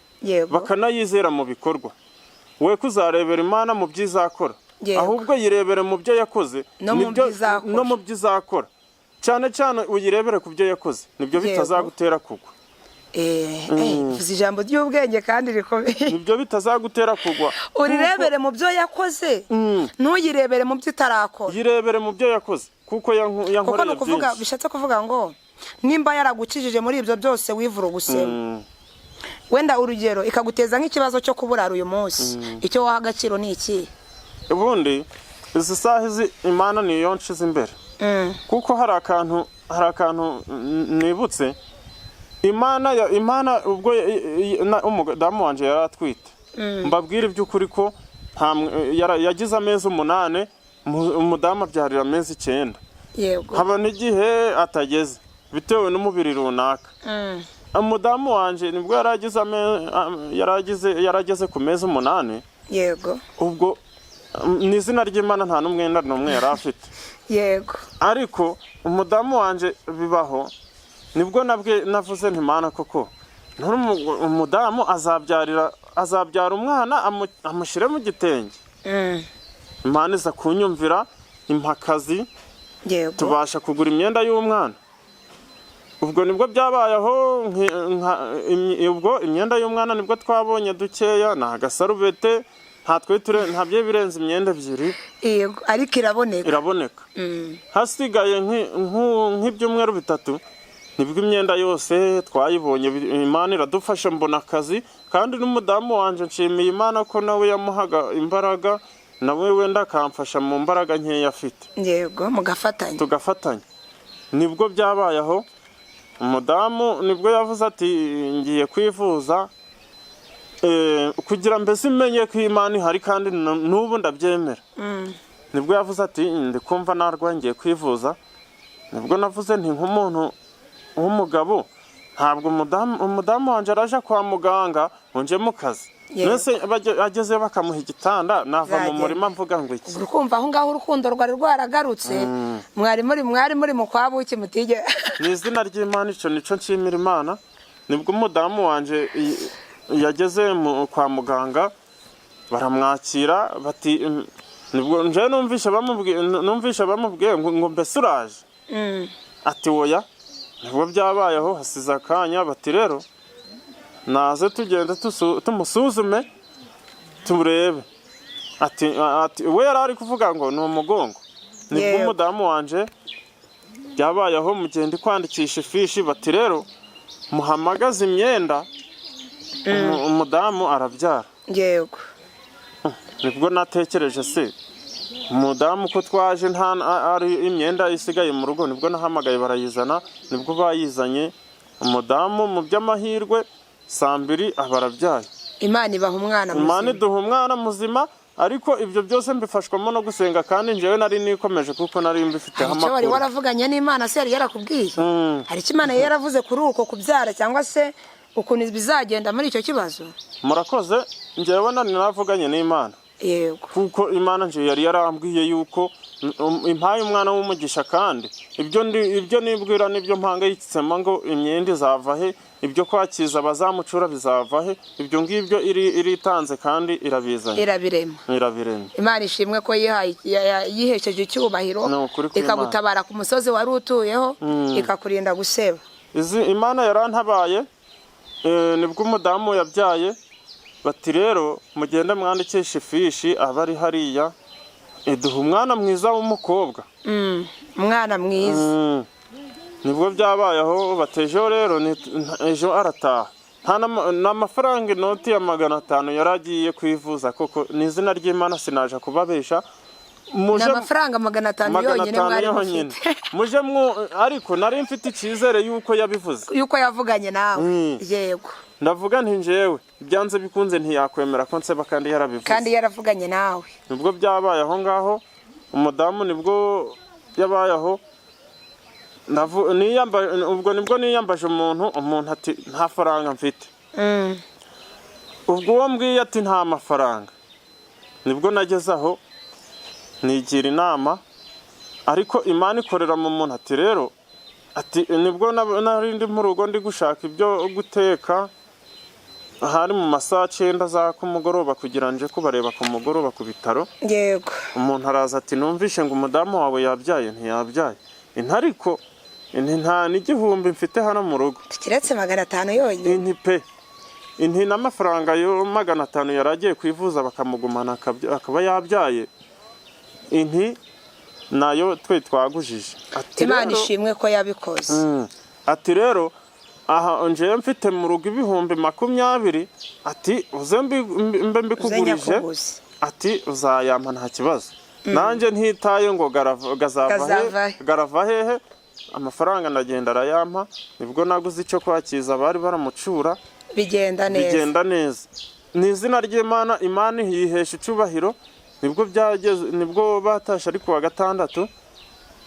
bakanayizera mu bikorwa, we kuzarebera Imana mu byo izakora, ahubwo yirebere mu byo yakoze no mu byo izakora. Cyane cyane uyirebere ku byo yakoze, nibyo bitazagutera kugwa. Vuze ijambo ry'ubwenge kandi rikomeye. Nibyo bitazagutera kugwa. Urirebere mu byo yakoze, ntuyirebere mu byo itarakora. Yirebere mu byo yakoze, kuko yankoreye byinshi. Bishatse kuvuga ngo nimba yaragukijije muri ibyo byose wivura ubusema, wenda urugero ikaguteza nk'ikibazo cyo kuburara uyu munsi, icyo waha agaciro ni iki? Ubundi izi saha izi Imana niyo nshize imbere, kuko hari akantu nibutse. Imana ubwo umudamu wanje yaratwite, mbabwira iby'ukuri ko yagize amezi 8, umudamu abyarira amezi 9. Yego, haba n'igihe atageze bitewe n'umubiri runaka. Umudamu wanje nibwo yarageze ku mezi 8. yego, ubwo n'izina ry'Imana nta n'umwenda n'umwe yari afite. yego, ariko umudamu wanje bibaho, nibwo navuze nti Imana koko umudamu azabyara umwana amushyire mu gitenge. Imana iza kunyumvira impakazi, tubasha kugura imyenda y'umwana. Ubwo nibwo byabayeho, ubwo imyenda y'umwana nibwo twabonye dukeya, na agasarubete, nta bye birenze imyenda 2. yego, ariko iraboneka. Hasigaye nk'ibyumweru 3 nibwo imyenda yose twayibonye. Imana iradufasha, mbona akazi, kandi n'umudamu wanje nshimiye Imana ko nawe yamuhaga imbaraga, nawe wenda akamfasha mu mbaraga nkeya afite. Yego, tugafatanya. Nibwo byabayeho, umudamu nibwo yavuze ati ngiye kwivuza, kugira mbese menye ko Imana ihari kandi n'ubu ndabyemera. Nibwo yavuze ati ndikumva narwaye ngiye kwivuza. Nibwo navuze nti nk'umuntu w'umugabo, ntabwo umudamu wanje araje kwa muganga unje mu kazi. Nese ageze bakamuha igitanda, nava mu murima mvuga ngo iki. Urukumva aho ngaho urukundo rwari rwaragarutse, mwari muri mu kwabuki mutige. Ni izina ry'Imana, icyo nico nshimira Imana. Nibwo umudamu wanje yageze kwa muganga, baramwakira bati, nibwo nje numvisha bamubwiye ngo mbese uraje? Ati oya. Nibwo byabayeho, hasize akanya bati rero naze tugende tumusuzume turebe. Ati we yarari kuvuga ngo ni umugongo. Nibwo umudamu wanje byabayeho, mugende kwandikisha ifishi, bati rero muhamagaze imyenda, umudamu arabyara. Yego. Nibwo natekereje se umudamu ko twaje nta ari imyenda isigaye mu rugo, nibwo nahamagaye barayizana. Nibwo bayizanye, umudamu mu by'amahirwe 2 abarabyaye. Imana ibaha umwana muzima. Imana iduha umwana muzima, ariko ibyo byose mbifashwamo no gusenga, kandi njewe nari nikomeje kuko nari mbifiteho amakuru. Icyo wari waravuganye n'Imana se yari yarakubwiye? Hari icyo Imana yaravuze kuri uko kubyara cyangwa se ukuntu bizagenda muri icyo kibazo? Murakoze. Njewe nari naravuganye n'Imana. Yego. Kuko Imana nje yari yarambwiye yuko impaye umwana w'umugisha kandi ibyo nibwira nibyo mpangayitsemo ngo imyenda izava he, ibyo kwakiza abazamucura bizava he, ibyo ngibyo iritanze kandi irabizanye irabirema. Imana ishimwe ko yihesheje icyubahiro ikagutabara ku musozi wari utuyeho ikakurinda guseba. Imana yarantabaye nibwo umudamu yabyaye bati rero mugende mwandikisha ifishi abari hariya iduha umwana mwiza w'umukobwa. Umwana mwiza nibwo byabayeho batejeho rero ejo arataha n'amafaranga inoti ya 500 yaragiye kwivuza koko n'izina ry'Imana sinaje kubabesha. N'amafaranga 500 yonyine mwari mufite muje ariko nari mfite icyizere yuko yabivuze yuko yavuganye nawe. Yego ndavuga nti njewe byanze bikunze ntiyakwemera ko nseba kandi yarabivuze kandi yaravuganye nawe. Nibwo byabaye aho ngaho umudamu nibwo yabayeho ubwo nibwo niyambaje umuntu ati nta faranga mfite. Ubwo uwo mbwiye ati nta mafaranga nibwo nageze aho nigira inama ariko Imana ikorera mu muntu ati rero ati nibwo narindi mu rugo ndi gushaka ibyo guteka hari mu masaha 9 za kumugoroba kugira nje kubareba ku mugoroba ku bitaro. Yego umuntu araza ati numvishe ngo umudamu wawe yabyaye ntiyabyaye intariko nta n'igihumbi mfite hano mu rugo kiretse 500 yonyine inti n'amafaranga yo 500 yaragiye kwivuza bakamugumana akaba yabyaye inti nayo twe twagujije. Imana ishimwe ko yabikoze. Ati rero aha nje mfite mu rugo 20,000 ati uze mbe mbikugurije ati uzayampa nta kibazo nanje ntitaye ngo garava hehe amafaranga ndagenda arayampa. Nibwo naguze icyo kwakiza bari baramucura bigenda neza n'izina ry'Imana. Imana yihesha icyubahiro. Nibwo batashe ari kuwa 6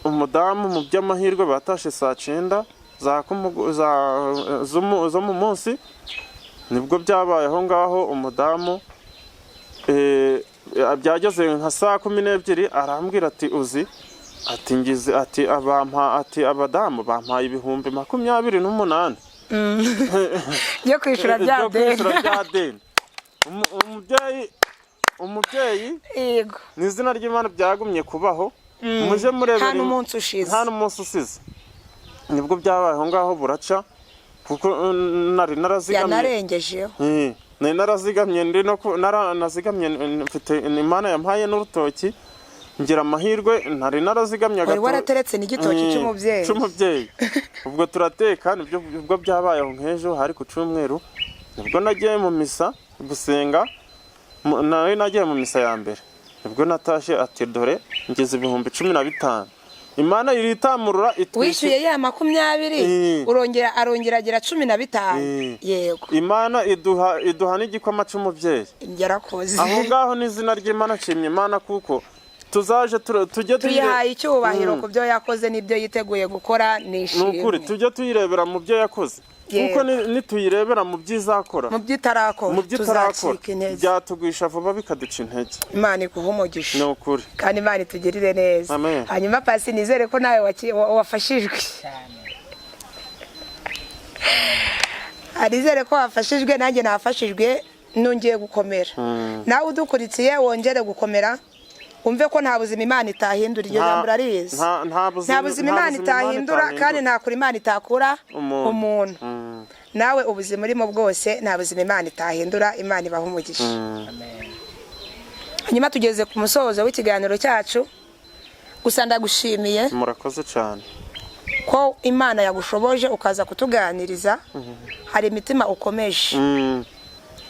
umudamu mu by'amahirwe batashe saa 9 zo mu munsi. Nibwo byabayeho ngaho umudamu byageze nka saa 12 arambwira ati uzi ati ngize ati abadamu bampaye 28,000 yo kwishura bya deni. Umubyeyi yego n'izina ry'Imana byagumye kubaho. Muje murebera nta n'umunsi usize. Nibwo byabayeho ngaho buraca kuko nari narazigamye yanarengejeho nari narazigamye nazigamye mfite Imana yampaye n'urutoki ngira amahirwe nari narazigamye gato warateretse n'igitoki cy'umubyeyi. Ubwo turateka nibwo byabayeho nk'ejo hari ku cyumweru. Nibwo nagiye mu misa gusenga nagiye mu misa ya mbere. Nibwo natashe ati dore ngeze 15,000. Imana iritamurura wishyuye ya 20 arongera agira 15. Yego Imana iduha n'igikoma cy'umubyeyi yarakoze. Aho ngaho n'izina ry'Imana nshimye Imana kuko tuzaje tujye tuyihaye icyubahiro ku byo yakoze n'ibyo yiteguye gukora. Nishimye n'ukuri tujye tuyirebera mu byo yakoze kuko nituyirebera mu byizakora mu byitarakora byatugwisha vuba bikaduca intege. Imana ikuha umugisha n'ukuri kandi Imana itugirire neza. Hanyuma pasi nizere ko nawe wafashijwe arizere ko wafashijwe nanjye nafashijwe nongeye gukomera. Nawe udukurikiye wongere gukomera umve ko nta buzima Imana itahindura. Iryo jambo arizi nta buzima Imana itahindura kandi nta kuri Imana itakura umuntu. Nawe ubuzima urimo bwose nta buzima Imana itahindura. Imana ibaha umugisha. Hanyuma tugeze ku musozo w'ikiganiro cyacu. Gusa ndagushimiye murakoze cyane ko Imana yagushoboje ukaza kutuganiriza. Hari imitima ukomeje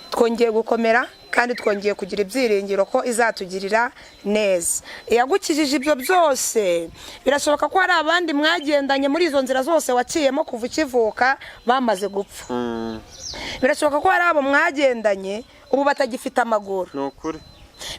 twongeye gukomera kandi twongeye kugira ibyiringiro ko izatugirira neza. Yagukijije ibyo byose. Birashoboka ko hari abandi mwagendanye muri izo nzira zose waciyemo kuva ukivuka bamaze gupfa. Birashoboka ko hari abo mwagendanye ubu batagifite amaguru. N'ukuri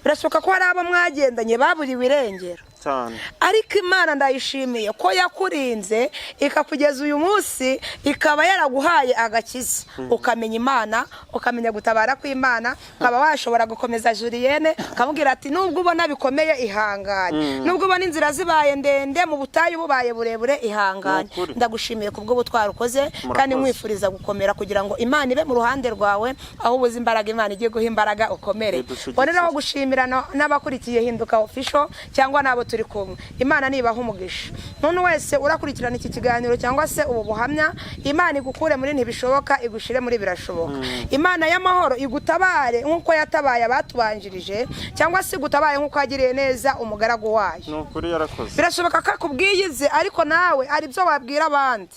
birashoboka ko hari abo mwagendanye baburiwe irengero cyane. ariko Imana ndayishimiye ko yakurinze ikakugeza uyu munsi, ikaba yaraguhaye agakiza, ukamenya Imana, ukamenya gutabara kw'Imana, ukaba washobora gukomeza Julienne ukamubwira ati nubwo ubona bikomeye ihanganye, nubwo ubona inzira zibaye ndende, mu butayu bubaye burebure ihanganye. Ndagushimiye kubwo butwara ukoze, kandi nkwifuriza gukomera kugira ngo Imana ibe mu ruhande rwawe, aho ubuze imbaraga Imana igiye guha imbaraga ukomere. Boneraho gushimira n'abakurikiye Hinduka Official cyangwa nabo turi kumwe. Imana nibaha umugisha. None wese urakurikirana iki kiganiro cyangwa se ubu buhamya, Imana igukure muri ntibishoboka igushire muri birashoboka. Imana y'amahoro igutabare nkuko yatabaye abatubanjirije, cyangwa se gutabaye nkuko yagiriye neza umugaragu wayo. Nukuri yarakoze. Birashoboka ko akubwiyize, ariko nawe ari byo wabwira abandi.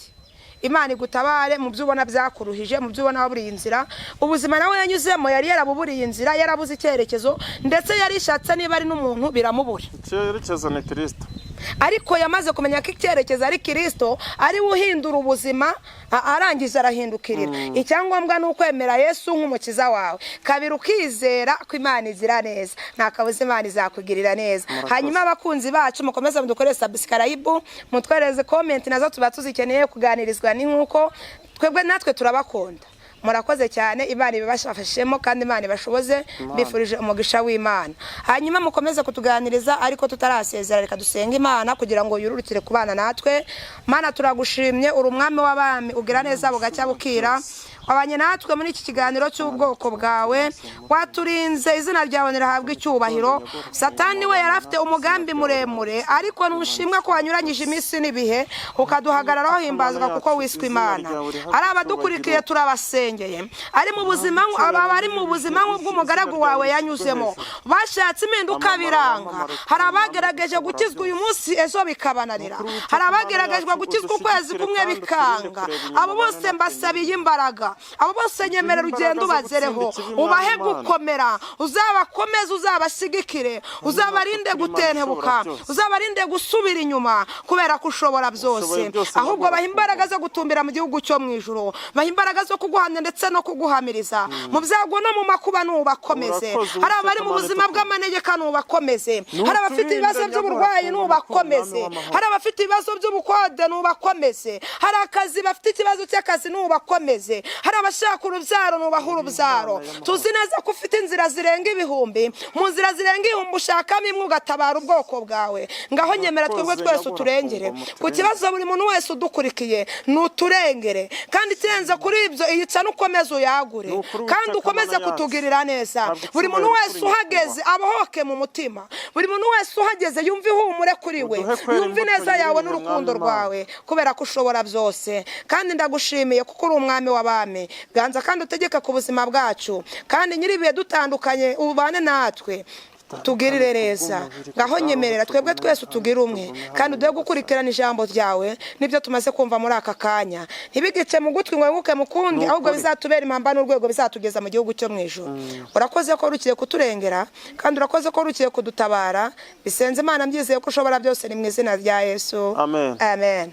Imana igutabare mu byo ubona byakuruhije, mu byo ubona waburiye inzira. Ubuzima nawe yanyuzemo yari yarabuburiye inzira, yarabuze icyerekezo, ndetse yarishatse niba ari n'umuntu biramubura. Icyerekezo ni Kristo. Ariko yamaze kumenya ko icyerekezo ari Kristo, ari uhindura ubuzima, arangiza arahindukirira. Icyangombwa ni ukwemera Yesu nk'umukiza wawe, kabiri ukizera ko Imana izira neza, nta kabuza Imana izakugirira neza. Hanyuma abakunzi bacu mukomeze mudukore subscribe, mutwereze comment, nazo tuba tuzikeneye kuganirizwa ni nkuko twebwe natwe turabakunda. Murakoze cyane, Imana ibibashafashemo kandi Imana ibashoboze, bifurije umugisha w'Imana. Hanyuma mukomeze kutuganiriza, ariko tutarasezera reka dusenga Imana kugira ngo yururukire kubana natwe. Mana turagushimye, uri umwami w'abami, ugira neza bugacya bukira. Wabanye natwe muri iki kiganiro cy'ubwoko bwawe, waturinze, izina ryawe nirahabwa icyubahiro. Satani we yarafite umugambi muremure, ariko nushimwe ko wanyuranyije iminsi n'ibihe, ukaduhagararaho himbazwa kuko wiswe Imana. Ari abadukurikiye turabasengeye, ari mu buzima abari mu buzima bw'umugaragu wawe yanyuzemo, bashatse impinduka biranga. Hari abagerageje gukizwa uyu munsi, ejo bikabananira. Hari abageragejwe gukizwa ukwezi kumwe bikanga. Abo bose mbasabiye imbaraga, abo bose nyemerera ugenda ubazereho, ubahe gukomera, uzabakomeze, uzabashigikire, uzabarinde gutentebuka, uzabarinde gusubira inyuma, kubera ko ushobora byose. Ahubwo baha imbaraga zo gutumbira mu gihugu cyo mu ijuru, baha imbaraga zo kuguhamya ndetse no kuguhamiriza mu byago no mu makuba, nubakomeze. Hari abari mu buzima bw'amanegeka, nubakomeze. Hari abafite ibibazo by'uburwayi, nubakomeze. Hari abafite ibibazo by'ubukode, nubakomeze. Hari akazi bafite ikibazo cy'akazi, nubakomeze. Hari abashaka urubyaro, nubaha urubyaro. Tuzi neza ko ufite inzira zirenga ibihumbi, mu nzira zirenga ibihumbi ushakamo imwe ugatabara ubwoko bwawe. Ngaho nyemera twebwe twese uturengere ku kibazo buri muntu wese udukurikiye, nuturengere. Kandi ikirenze kuri ibyo, iyica n'ukomeze uyagure, kandi ukomeze kutugirira neza. Buri muntu wese uhageze abohoke mu mutima, buri muntu wese uhageze yumve ihumure kuri we, yumve neza yawe n'urukundo rwawe, kubera ko ushobora byose. Kandi ndagushimiye kuko uri umwami w'abami. Ganza kandi utegeka ku buzima bwacu, kandi nyiribiye dutandukanye ubane natwe, tugirire neza. Ngaho nyemerera twebwe twese utugire umwe, kandi uduhe gukurikirana ijambo ryawe nibyo tumaze kumva muri aka kanya. Ntibigice mu gutwi ngo nguke mukundi, ahubwo bizatubera impamba n'urwego bizatugeza mu gihugu cyo mu ijuru. Urakoze ko rukiye kuturengera, kandi urakoze ko rukiye kudutabara. Bisenze Imana mbyizeye ko ushobora byose, ni mu izina rya Yesu. Amen. Amen.